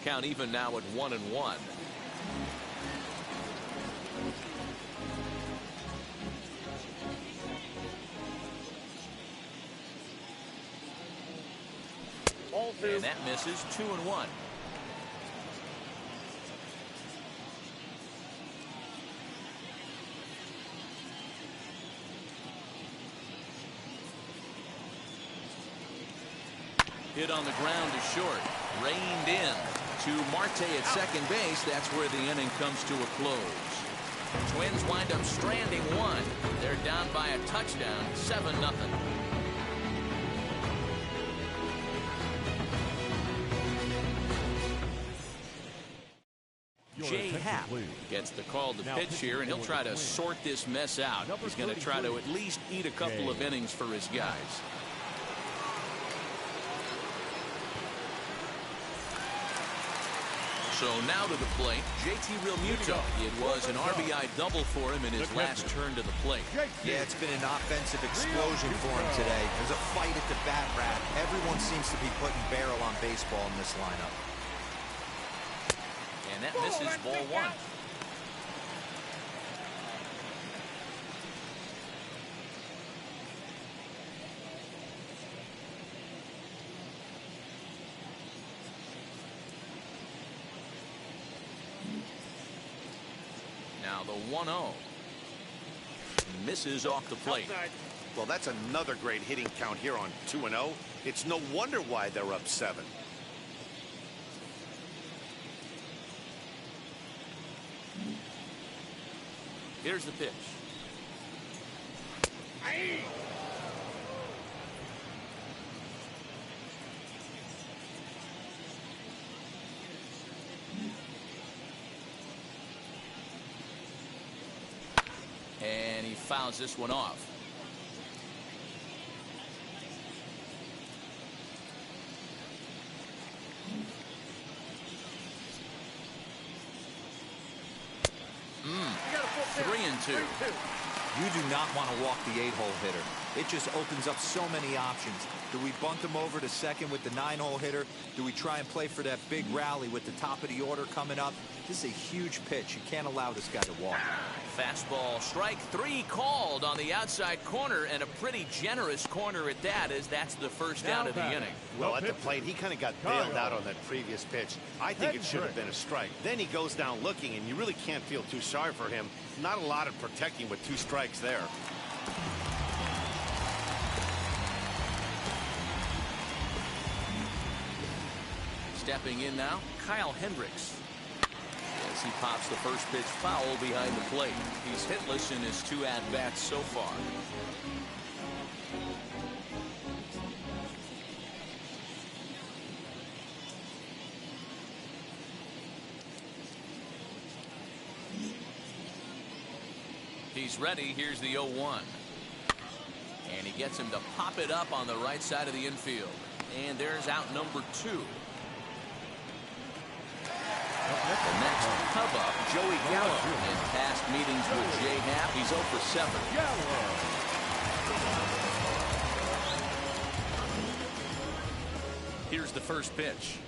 Count even now at 1-1. Ball 2. And that misses. 2-1. Hit on the ground to short. Reined in to Marte at second base. That's where the inning comes to a close. Twins wind up stranding 1. They're down by a touchdown, 7-0. Jay Happ gets the call to pitch here, and he'll try to sort this mess out. He's going to try to at least eat a couple of innings for his guys. So now to the plate, JT Realmuto. It was an RBI double for him in his last turn to the plate. Yeah, it's been an offensive explosion for him today. There's a fight at the bat rack. Everyone seems to be putting barrel on baseball in this lineup. And that misses ball 1. Now the 1-0. Misses off the plate. Outside. Well, that's another great hitting count here on 2-0. It's no wonder why they're up 7. Here's the pitch. Aye. And he fouls this one off. You got a full count. 3-2. 3-2. You do not want to walk the 8-hole hitter. It just opens up so many options. Do we bunt him over to second with the 9-hole hitter? Do we try and play for that big rally with the top of the order coming up? This is a huge pitch. You can't allow this guy to walk. Fastball strike 3 called on the outside corner, and a pretty generous corner at that, as that's the first out of the inning. Well, at the plate, he kind of got bailed out on that previous pitch. I think it should have been a strike. Then he goes down looking, and you really can't feel too sorry for him. Not a lot of protecting with 2 strikes there. Stepping in now, Kyle Hendricks. As he pops the first pitch foul behind the plate. He's hitless in his 2 at-bats so far. He's ready. Here's the 0-1. And he gets him to pop it up on the right side of the infield. And there's out number 2. The next Cub up, Joey Gallo. In past meetings with Jay Happ, he's 0 for 7. Here's the first pitch.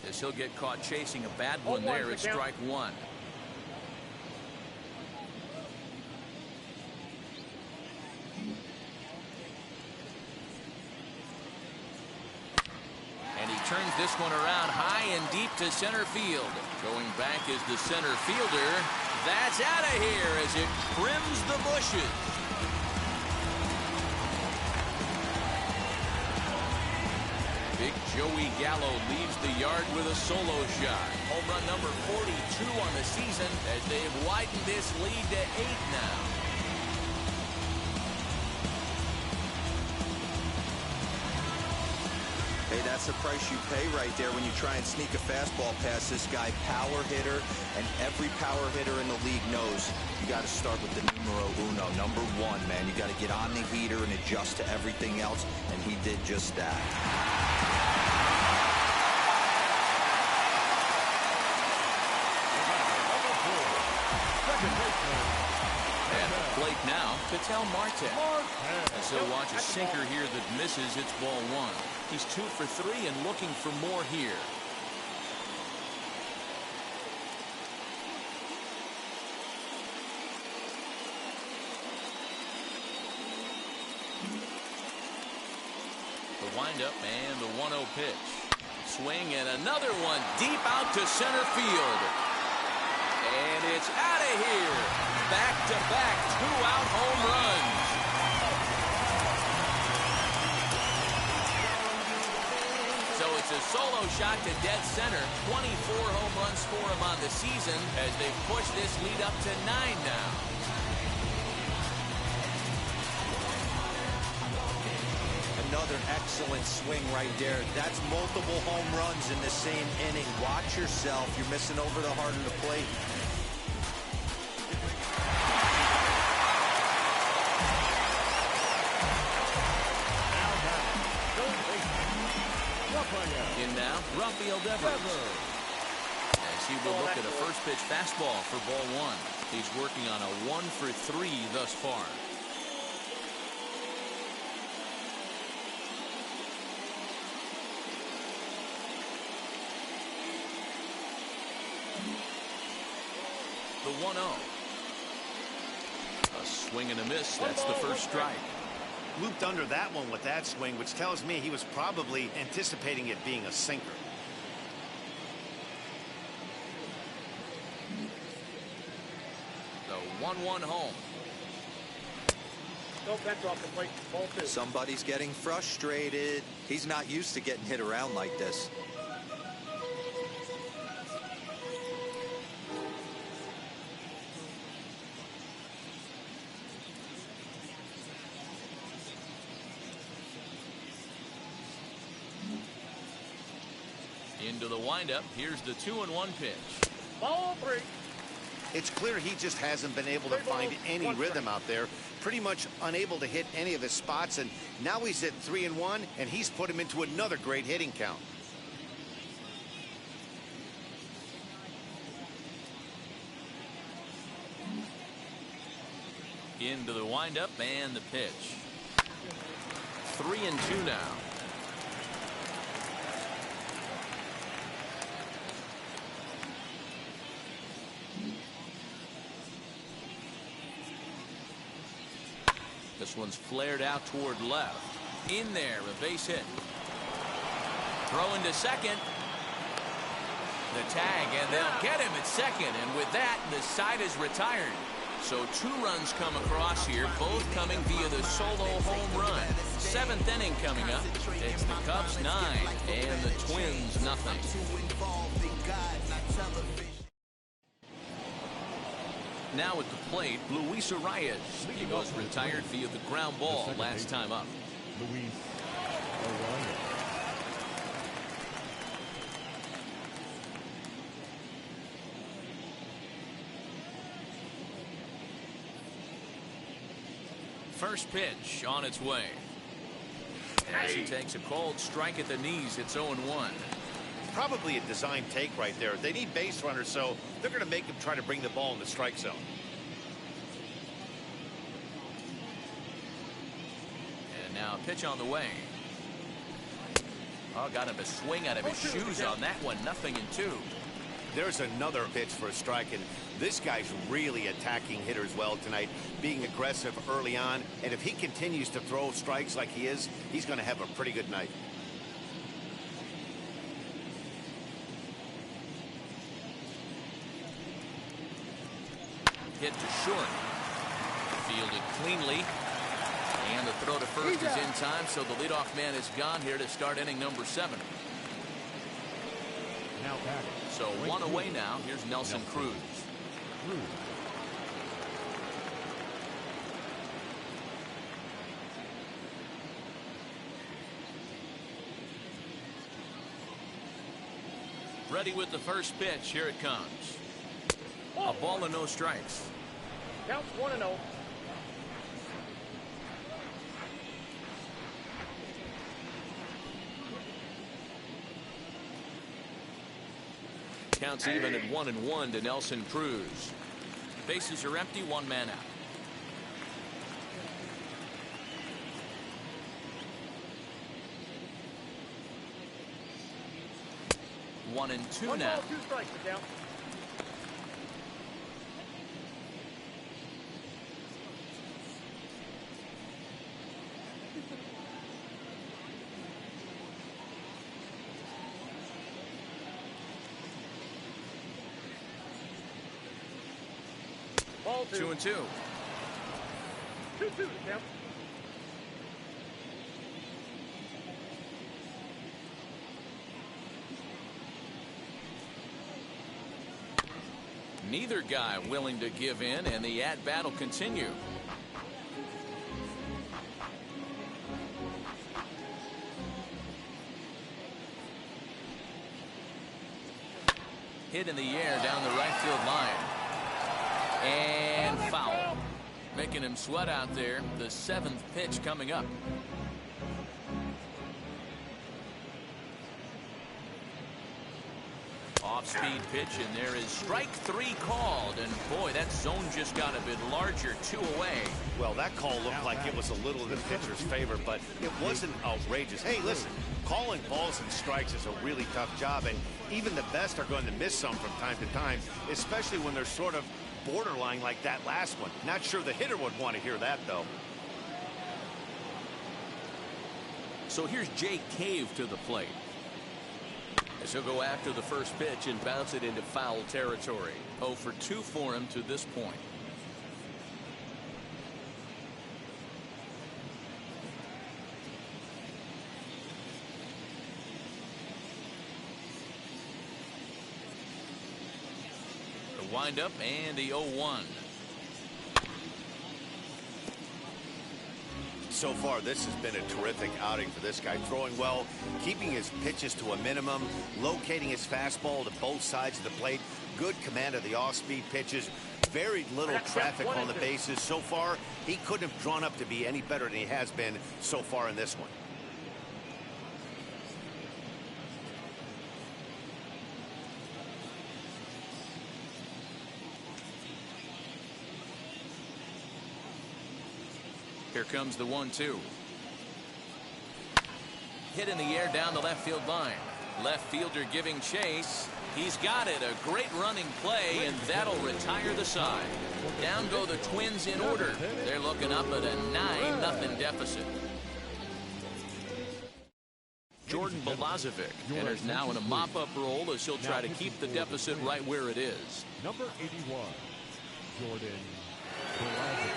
As he'll get caught chasing a bad one there, it's strike one. And he turns this one around high and deep to center field. Going back is the center fielder. That's out of here as it trims the bushes. Big Joey Gallo leaves the yard with a solo shot. Home run number 42 on the season as they've widened this lead to 8 now. Hey, that's the price you pay right there when you try and sneak a fastball past this guy. Power hitter, and every power hitter in the league knows you got to start with the numero uno, number 1, man. You got to get on the heater and adjust to everything else, and he did just that. At the plate now, Ketel Marte. As he'll watch a sinker here that misses, it's ball 1. He's 2 for 3 and looking for more here. The windup and the 1-0 pitch. Swing and another one deep out to center field. And it's out of here. Back-to-back 2-out home runs. So it's a solo shot to dead center. 24 home runs for him on the season as they push this lead up to 9 now. Another excellent swing right there. That's multiple home runs in the same inning. Watch yourself. You're missing over the heart of the plate. In now, Rafael Devers. As he will look at a first pitch fastball for ball 1. He's working on a 1 for 3 thus far. The 1-0. A swing and a miss. That's the first strike. Looped under that one with that swing, which tells me he was probably anticipating it being a sinker. The 1-1 home. Nope, that's off the plate. Ball 2. Somebody's getting frustrated. He's not used to getting hit around like this. Into the windup. Here's the 2-1 pitch. Ball 3. It's clear he just hasn't been able to find any rhythm out there. Pretty much unable to hit any of his spots, and now he's at 3-1, and he's put him into another great hitting count. Into the windup and the pitch. 3-2 now. This one's flared out toward left. In there, a base hit. Throw into second. The tag, and they'll get him at second. And with that, the side is retired. So 2 runs come across here, both coming via the solo home run. 7th inning coming up. It's the Cubs 9 and the Twins nothing. Now at the plate, Luis Arias. He goes retired via the ground ball last time up. Luis Arias. First pitch on its way. As he takes a cold strike at the knees, it's 0-1. probably a design take right there. They need base runners, so they're going to make him try to bring the ball in the strike zone. And now pitch on the way. Oh, got him a swing out of his shoes on that one. 0-2. There's another pitch for a strike, and this guy's really attacking hitters well tonight, being aggressive early on. And if he continues to throw strikes like he is, he's going to have a pretty good night. Hit to short. Fielded cleanly. And the throw to first is in time, so the leadoff man is gone here to start inning number 7. Now batting. So one away now. Here's Nelson Cruz. Ready with the first pitch. Here it comes. A ball and no strikes. Counts 1-0. Counts even at 1-1 to Nelson Cruz. Bases are empty, 1 man out. One and two One now. ball, 2 strikes to count. Ball 2. 2-2. 2-2 to count. Neither guy willing to give in, and the at-bat will continue. Hit in the air down the right field line. And foul. Making him sweat out there. The 7th pitch coming up. Off-speed pitch, and there is strike 3 called. And boy, that zone just got a bit larger. 2 away. Well, that call looked like it was a little in the pitcher's favor, but it wasn't outrageous. Hey, listen, calling balls and strikes is a really tough job, and even the best are going to miss some from time to time, especially when they're sort of borderline like that last one. Not sure the hitter would want to hear that, though. So here's Jake Cave to the plate. As he'll go after the first pitch and bounce it into foul territory. 0 for 2 for him to this point. The windup and the 0-1. So far, this has been a terrific outing for this guy. Throwing well, keeping his pitches to a minimum, locating his fastball to both sides of the plate, good command of the off-speed pitches, very little traffic on the bases. So far, he couldn't have drawn up to be any better than he has been so far in this one. Here comes the 1-2. Hit in the air down the left field line. Left fielder giving chase. He's got it. A great running play, and that'll retire the side. Down go the Twins in order. They're looking up at a 9-0 deficit. Jordan Balazovic enters now in a mop-up role as he'll try to keep the deficit right where it is. Number 81, Jordan Balazovic.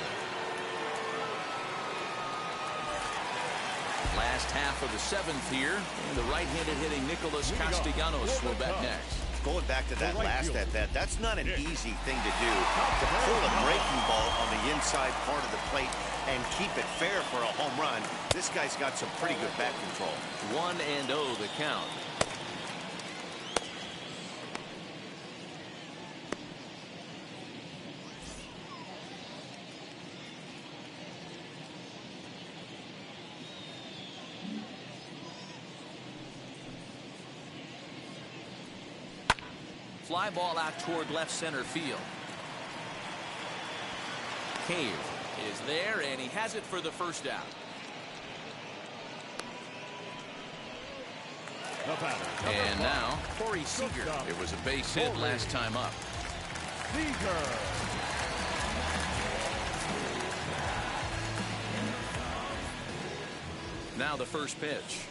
Last half of the 7th here, and the right-handed hitting Nicholas Castellanos will bat next. Going back to that last at-bat, that's not an easy thing to do. To pull a breaking ball on the inside part of the plate and keep it fair for a home run, this guy's got some pretty good bat control. 1-0 the count. fly ball out toward left center field. Cave is there, and he has it for the first out. And now Corey Seager. It was a base hit last time up. Now the first pitch.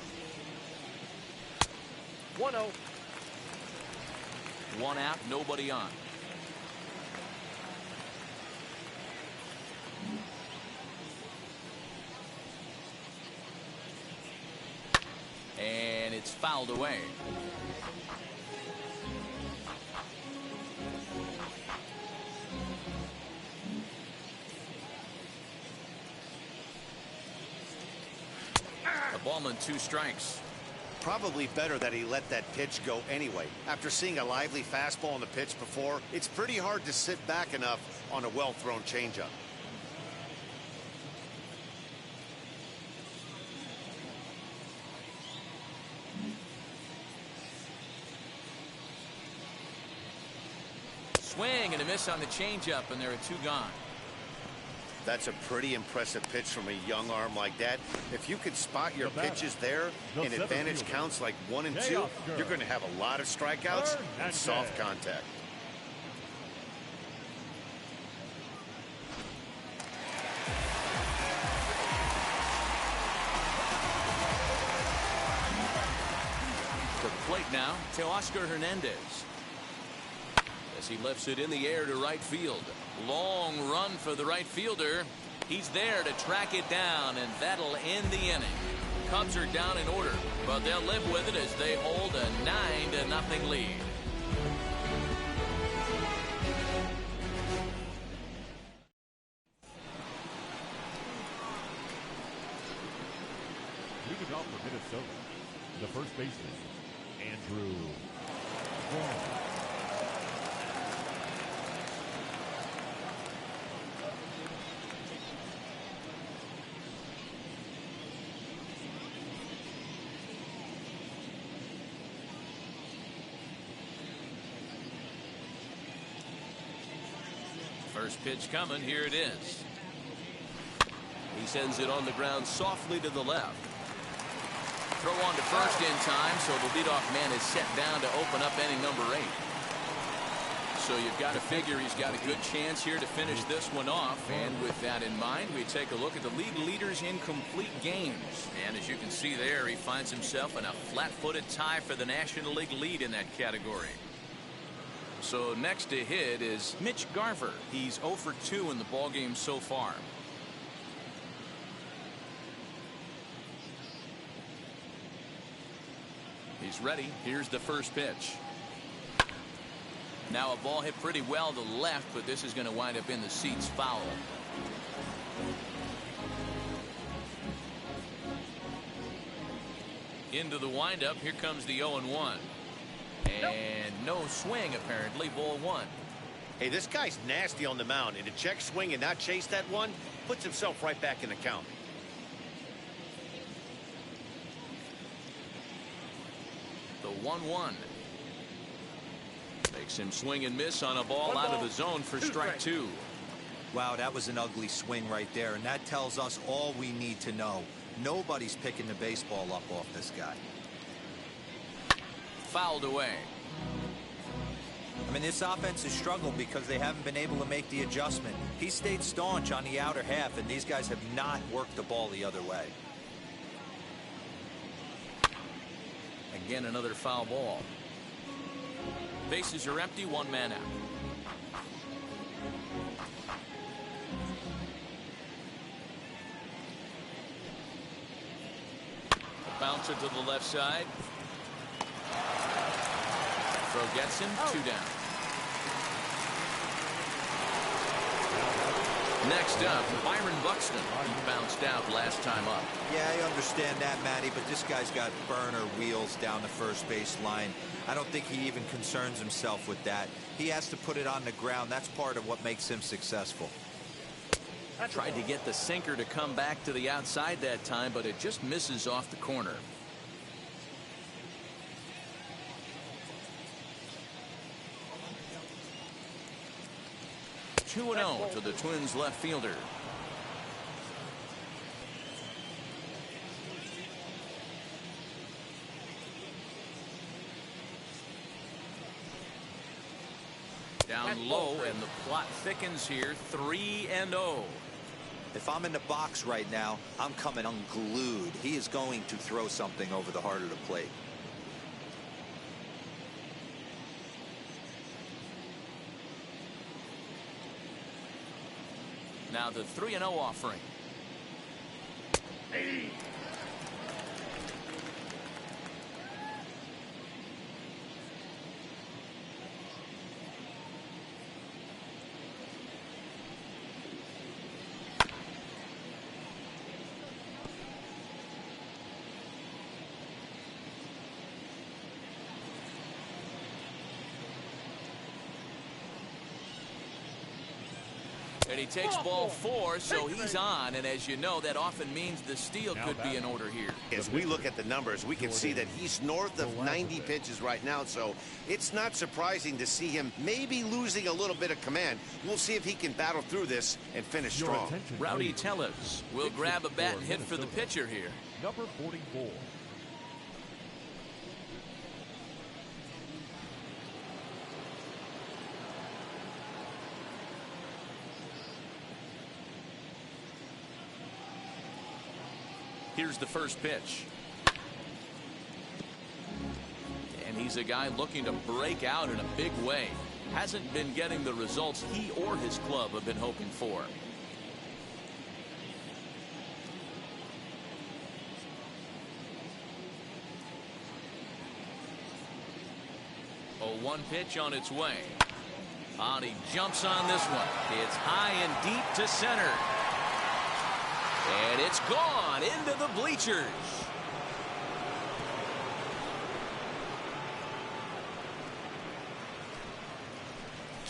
1-0. One out, nobody on. And it's fouled away. A ball and 2 strikes. Probably better that he let that pitch go anyway. After seeing a lively fastball on the pitch before, it's pretty hard to sit back enough on a well-thrown changeup. Swing and a miss on the changeup, and there are 2 gone. That's a pretty impressive pitch from a young arm like that. If you could spot your pitches there and advantage counts like 1 and 2, you're going to have a lot of strikeouts and soft contact. To the plate now, Teoscar Hernandez. As he lifts it in the air to right field. Long run for the right fielder. He's there to track it down, and that'll end the inning. Cubs are down in order, but they'll live with it as they hold a 9-0 lead. Leading off for Minnesota, the first baseman, Andrew Vaughn. First pitch coming. Here it is. He sends it on the ground softly to the left. Throw on to first in time, so the leadoff man is set down to open up inning number 8. So you've got to figure he's got a good chance here to finish this one off. And with that in mind, we take a look at the league leaders in complete games. And as you can see there, he finds himself in a flat-footed tie for the National League lead in that category. So next to hit is Mitch Garver. He's 0 for 2 in the ballgame so far. He's ready. Here's the first pitch. Now a ball hit pretty well to the left, but this is going to wind up in the seats foul. Into the windup. Here comes the 0-1. And no swing, apparently. Ball 1. Hey, this guy's nasty on the mound, and to check swing and not chase that one puts himself right back in the count. The 1-1 makes him swing and miss on a ball out of the zone for strike 2. Wow, that was an ugly swing right there, and that tells us all we need to know. Nobody's picking the baseball up off this guy. Fouled away. I mean, this offense has struggled because they haven't been able to make the adjustment. He stayed staunch on the outer half, and these guys have not worked the ball the other way. Again, another foul ball. Bases are empty, 1 man out. A bouncer to the left side. Throw gets him. 2 down. Next up, Byron Buxton. He bounced out last time up. Yeah, I understand that, Matty, but this guy's got burner wheels down the first base line. I don't think he even concerns himself with that. He has to put it on the ground. That's part of what makes him successful. Tried to get the sinker to come back to the outside that time, but it just misses off the corner. 2-0 to the Twins left fielder. Down low, and the plot thickens here. 3-0. If I'm in the box right now, I'm coming unglued. He is going to throw something over the heart of the plate. Now the 3-0 offering. Hey. And he takes ball 4, so he's on. And as you know, that often means the steal could be in order here. As we look at the numbers, we can see that he's north of 90 pitches right now, so it's not surprising to see him maybe losing a little bit of command. We'll see if he can battle through this and finish strong. Rowdy Tellez will grab a bat and hit for the pitcher here. Number 44. Here's the first pitch. And he's a guy looking to break out in a big way. Hasn't been getting the results he or his club have been hoping for. A 1 pitch on its way. And he jumps on this one. It's high and deep to center. And it's gone into the bleachers.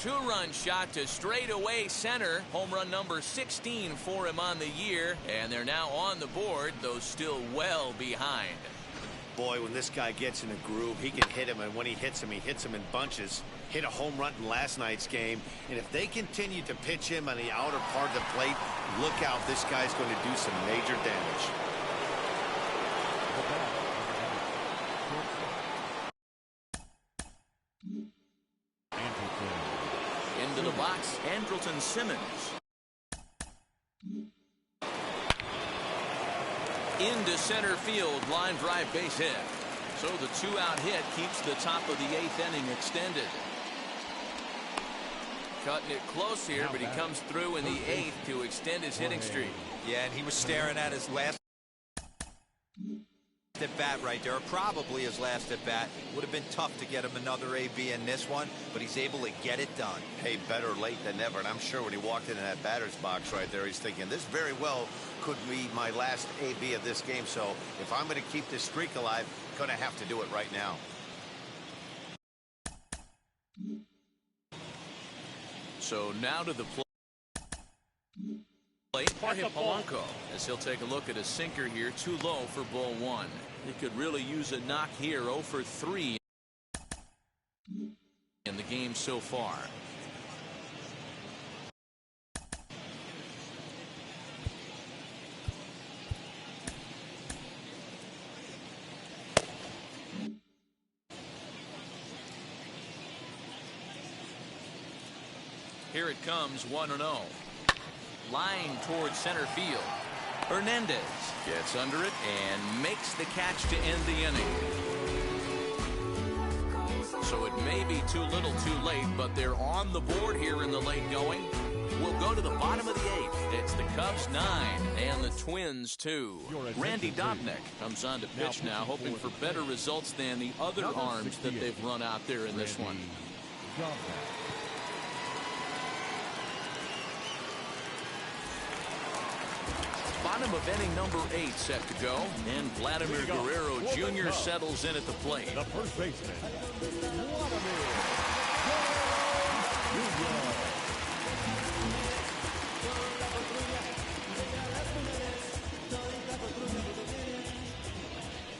Two-run shot to straightaway center. Home run number 16 for him on the year. And they're now on the board, though still well behind. Boy, when this guy gets in a groove, he can hit him, and when he hits him in bunches. Hit a home run in last night's game, and if they continue to pitch him on the outer part of the plate, look out, this guy's going to do some major damage. Into the box, Andrelton Simmons. Into center field, line drive base hit. So the 2-out hit keeps the top of the 8th inning extended. Cutting it close here, but he comes through in the 8th to extend his hitting streak. Yeah, and he was staring at his last at bat right there, probably his last at bat. Would have been tough to get him another AB in this one, but he's able to get it done. Hey, better late than never, and I'm sure when he walked into that batter's box right there, he's thinking, this very well could be my last AB of this game, so if I'm going to keep this streak alive, I'm going to have to do it right now. So now to the plate, Jorge Polanco, as he'll take a look at a sinker here, too low for ball 1. He could really use a knock here. 0 for 3 in the game so far. Here it comes, 1-0. Line towards center field. Hernandez gets under it and makes the catch to end the inning. So it may be too little too late, but they're on the board here in the late going. We'll go to the bottom of the 8th. It's the Cubs 9 and the Twins 2. Randy Dobnak comes on to pitch now, hoping for better results than the other arms that they've run out there in this one. Bottom of inning number 8 set to go, and Vladimir Guerrero Jr. settles in at the plate. The first baseman, Vladimir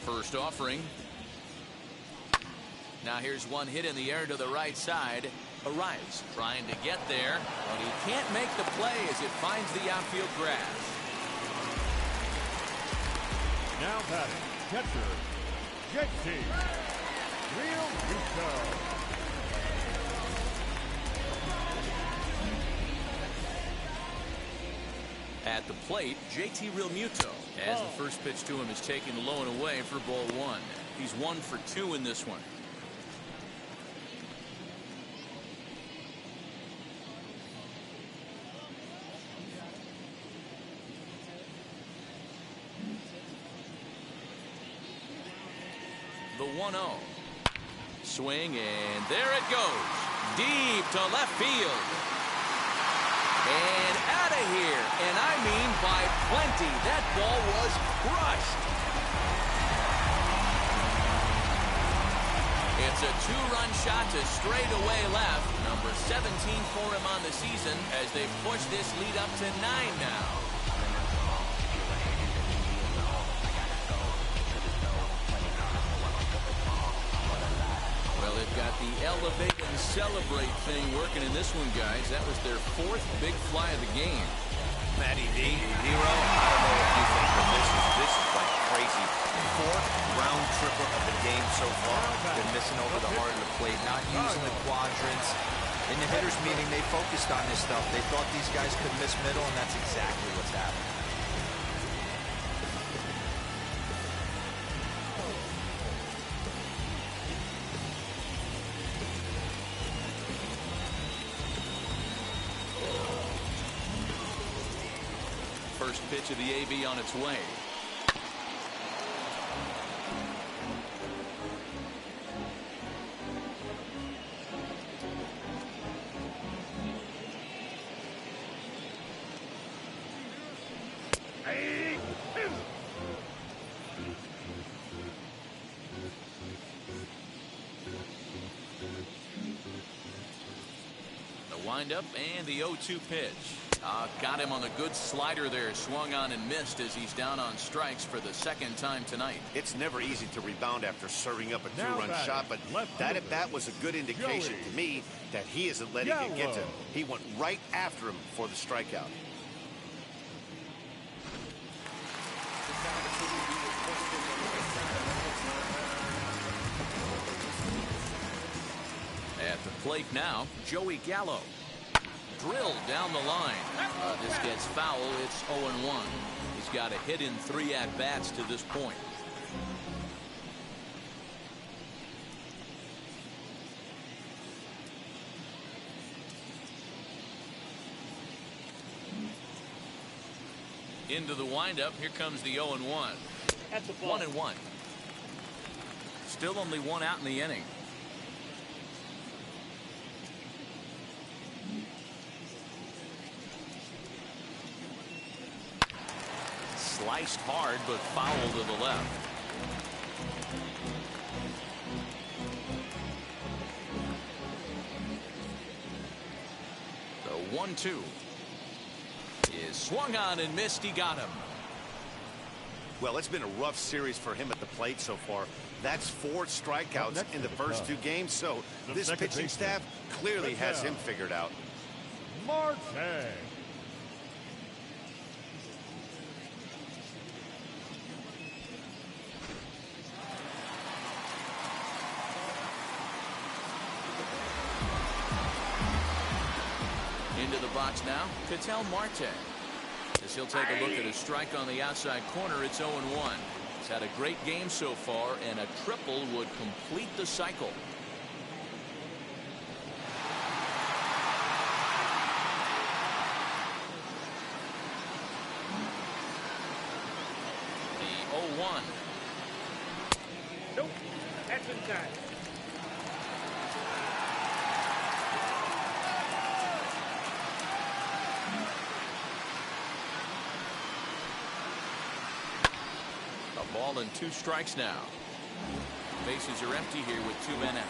Jr. First offering. Now here's one hit in the air to the right side. arrives, trying to get there, but he can't make the play as it finds the outfield grass. Now batting, catcher, JT Realmuto. At the plate, JT Realmuto, as the first pitch to him is taken low and away for ball one. He's 1 for 2 in this one. The 1-0. Swing, and there it goes. Deep to left field. And out of here. And I mean by plenty. That ball was crushed. It's a 2-run shot to straightaway left. Number 17 for him on the season as they push this lead up to 9 now. Well, they've got the elevate and celebrate thing working in this one, guys. That was their 4th big fly of the game. Matty D, hero, I don't know what you think, but this is like crazy. 4th round tripper of the game so far. Been missing over the heart of the plate, not using the quadrants. In the hitters meeting, they focused on this stuff. They thought these guys could miss middle, and that's exactly what's happening. First pitch of the AB on its way. The windup and the 0-2 pitch. Got him on the good slider there. Swung on and missed as he's down on strikes for the 2nd time tonight. It's never easy to rebound after serving up a 2-run shot, but that at bat was a good indication to me that he isn't letting it get to him. He went right after him for the strikeout. At the plate now, Joey Gallo. Drilled down the line. This gets foul. It's 0-1. He's got a hit in 3 at-bats to this point. Into the windup. Here comes the 0-1. 1-1. Still only 1 out in the inning. Sliced hard, but foul to the left. The 1-2 is swung on and missed. He got him. Well, it's been a rough series for him at the plate so far. That's 4 strikeouts in the first 2 games, so this pitching staff clearly has him figured out. Marte. Into the box now, Ketel Marte. As he'll take a look at a strike on the outside corner, it's 0-1. He's had a great game so far, and a triple would complete the cycle. The 0-1. Nope. That's inside. A ball and 2 strikes now. Bases are empty here with 2 men out.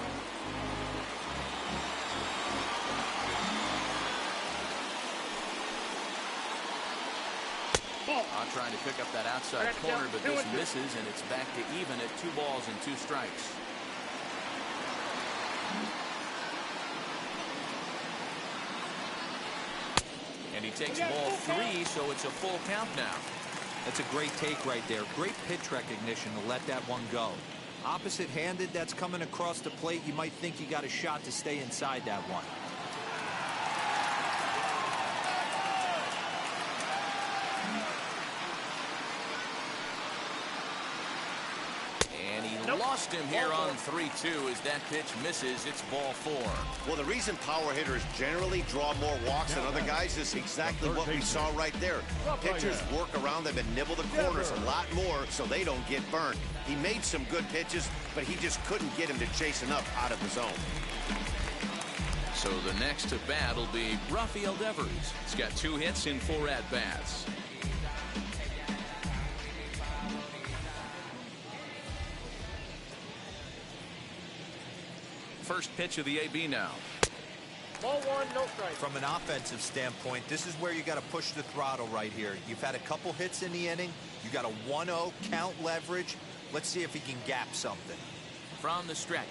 Trying to pick up that outside corner, but this misses, and it's back to even at 2 balls and 2 strikes. And he takes ball 3, so it's a full count now. That's a great take right there. Great pitch recognition to let that one go. Opposite-handed, that's coming across the plate. You might think you got a shot to stay inside that one. And he lost him here on 3-2 as that pitch misses. It's ball 4. Well, the reason power hitters generally draw more walks than other guys is exactly what we saw right there. Pitchers work around them and nibble the corners a lot more so they don't get burned. He made some good pitches, but he just couldn't get him to chase enough out of the zone. So the next to bat will be Rafael Devers. He's got 2 hits in 4 at-bats. First pitch of the AB now. Ball 1, no strike. From an offensive standpoint, this is where you got to push the throttle right here. You've had a couple hits in the inning. You got a 1-0 count leverage. Let's see if he can gap something. From the stretch.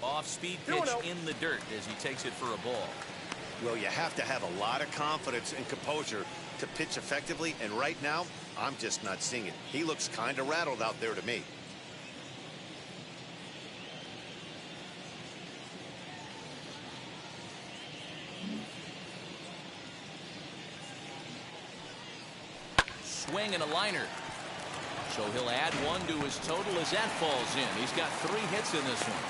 Off-speed pitch in the dirt as he takes it for a ball. Well, you have to have a lot of confidence and composure to pitch effectively, and right now, I'm just not seeing it. He looks kind of rattled out there to me. Swing and a liner. So he'll add 1 to his total as that falls in. He's got 3 hits in this one.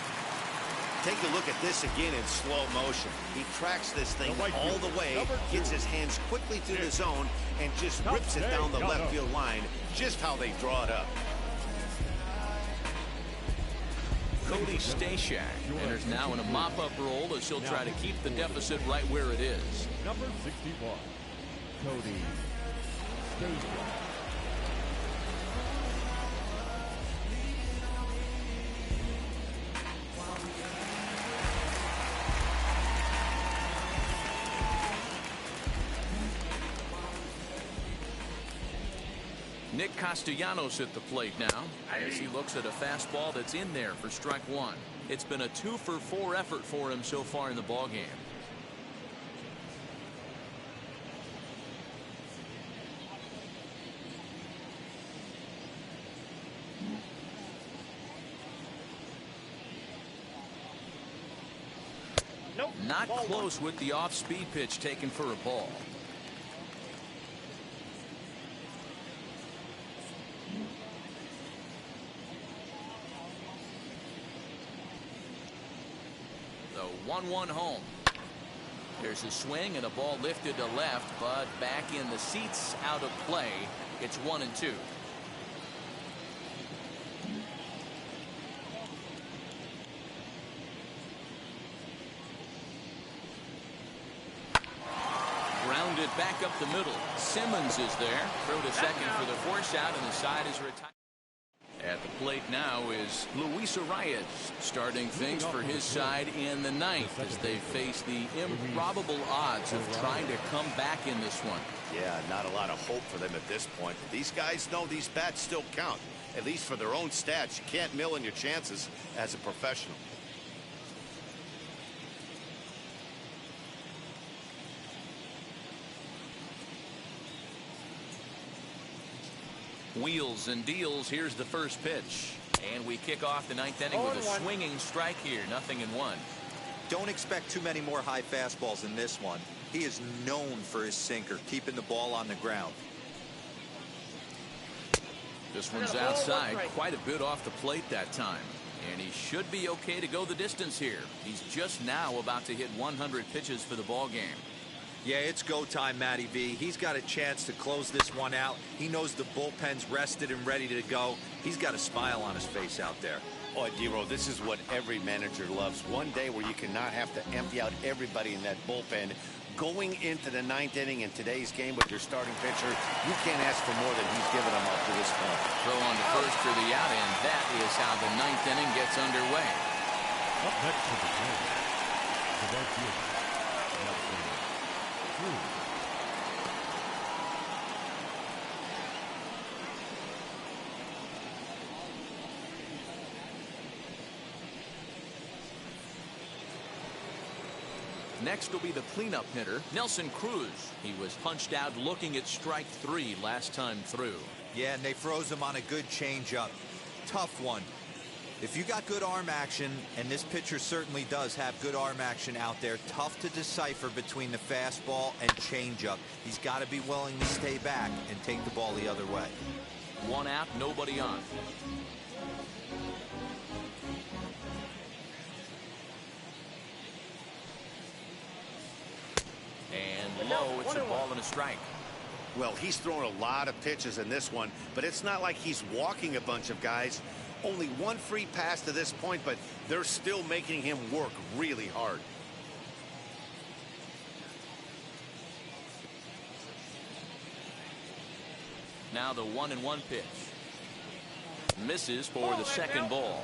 Take a look at this again in slow motion. He tracks this thing all the way, gets his hands quickly through the zone, and just rips it down the left field line, just how they draw it up. Cody Stashak enters now in a mop-up role as he'll try to keep the deficit right where it is. Number 61, Cody Stashak. Nick Castellanos at the plate now as he looks at a fastball that's in there for strike 1. It's been a 2-for-4 effort for him so far in the ballgame. Not close with the off-speed pitch taken for a ball. The 1-1 home. There's a swing and a ball lifted to left, but back in the seats, out of play. It's 1-2. Grounded back up the middle. Simmons is there. Throw to second for the force out, and the side is retired. At the plate now is Luis Arias, starting things for his side in the 9th as they face the improbable odds of trying to come back in this one. Yeah, not a lot of hope for them at this point. These guys know these bats still count, at least for their own stats. You can't mill in your chances as a professional. Wheels and deals. Here's the first pitch. And we kick off the 9th inning with a swinging strike here. 0-1. Don't expect too many more high fastballs in this one. He is known for his sinker, keeping the ball on the ground. This one's outside, quite a bit off the plate that time. And he should be okay to go the distance here. He's just now about to hit 100 pitches for the ball game. Yeah, it's go time, Matty V. He's got a chance to close this one out. He knows the bullpen's rested and ready to go. He's got a smile on his face out there. Oh, D-Roll, this is what every manager loves. One day where you cannot have to empty out everybody in that bullpen. Going into the 9th inning in today's game with your starting pitcher, you can't ask for more than he's given them up to this point. Throw on to first for the out, and that is how the 9th inning gets underway. Up next to the game, the right fielder, Next will be the cleanup hitter, Nelson Cruz. He was punched out looking at strike 3 last time through. Yeah, and they froze him on a good changeup. Tough one. If you got good arm action, and this pitcher certainly does have good arm action out there, tough to decipher between the fastball and changeup. He's got to be willing to stay back and take the ball the other way. 1 out, nobody on. And low, it's a ball and a strike. Well, he's thrown a lot of pitches in this one, but it's not like he's walking a bunch of guys. Only 1 free pass to this point, but they're still making him work really hard. Now the 1-1 pitch. Misses for the second ball.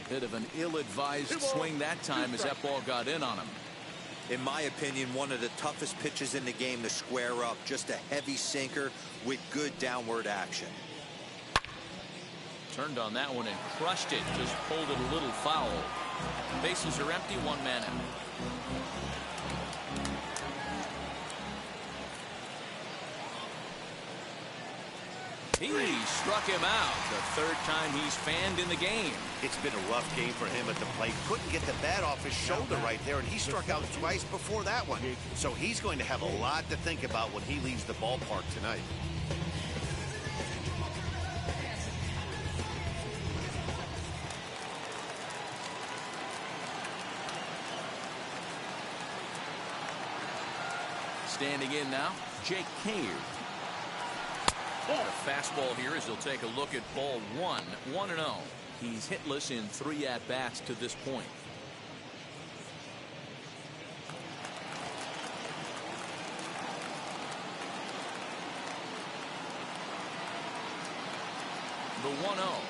Bit of an ill-advised swing that time as that ball got in on him. In my opinion, one of the toughest pitches in the game to square up. Just a heavy sinker with good downward action. Turned on that one and crushed it. Just pulled it a little foul. Bases are empty, 1 man out. He struck him out. The 3rd time he's fanned in the game. It's been a rough game for him at the plate. Couldn't get the bat off his shoulder right there, and he struck out twice before that one. So he's going to have a lot to think about when he leaves the ballpark tonight. Standing in now, Jake Cave. The fastball here as he'll take a look at ball 1, 1-0. He's hitless in 3 at-bats to this point. The 1-0.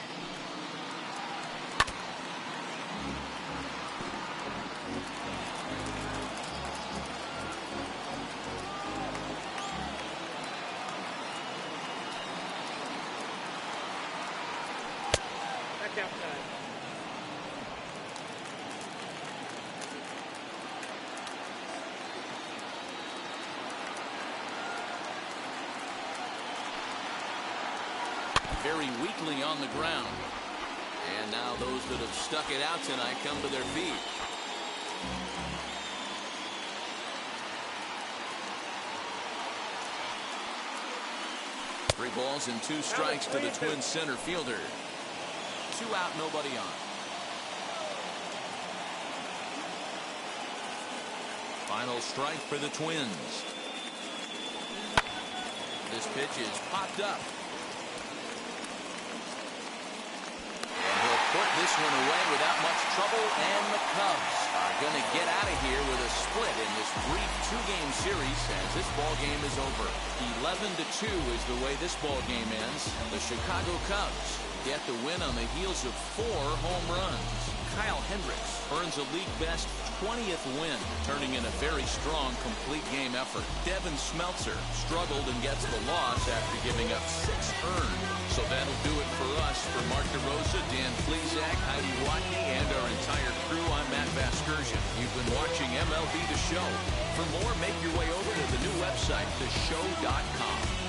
Outside. Very weakly on the ground. And now those that have stuck it out tonight come to their feet. Three balls and 2 strikes to the Twins center fielder. 2 out, nobody on. Final strike for the Twins. This pitch is popped up. And he'll put this one away without much trouble, and the Cubs are going to get out of here with a split in this brief 2-game series as this ball game is over. 11-2 is the way this ball game ends. The Chicago Cubs get the win on the heels of 4 home runs. Kyle Hendricks earns a league-best 20th win, turning in a very strong complete game effort. Devin Smeltzer struggled and gets the loss after giving up 6 earned. So that'll do it for us. For Mark DeRosa, Dan Plesac, Heidi Watney, and our entire crew, I'm Matt Vasgersian. You've been watching MLB The Show. For more, make your way over to the new website, theshow.com.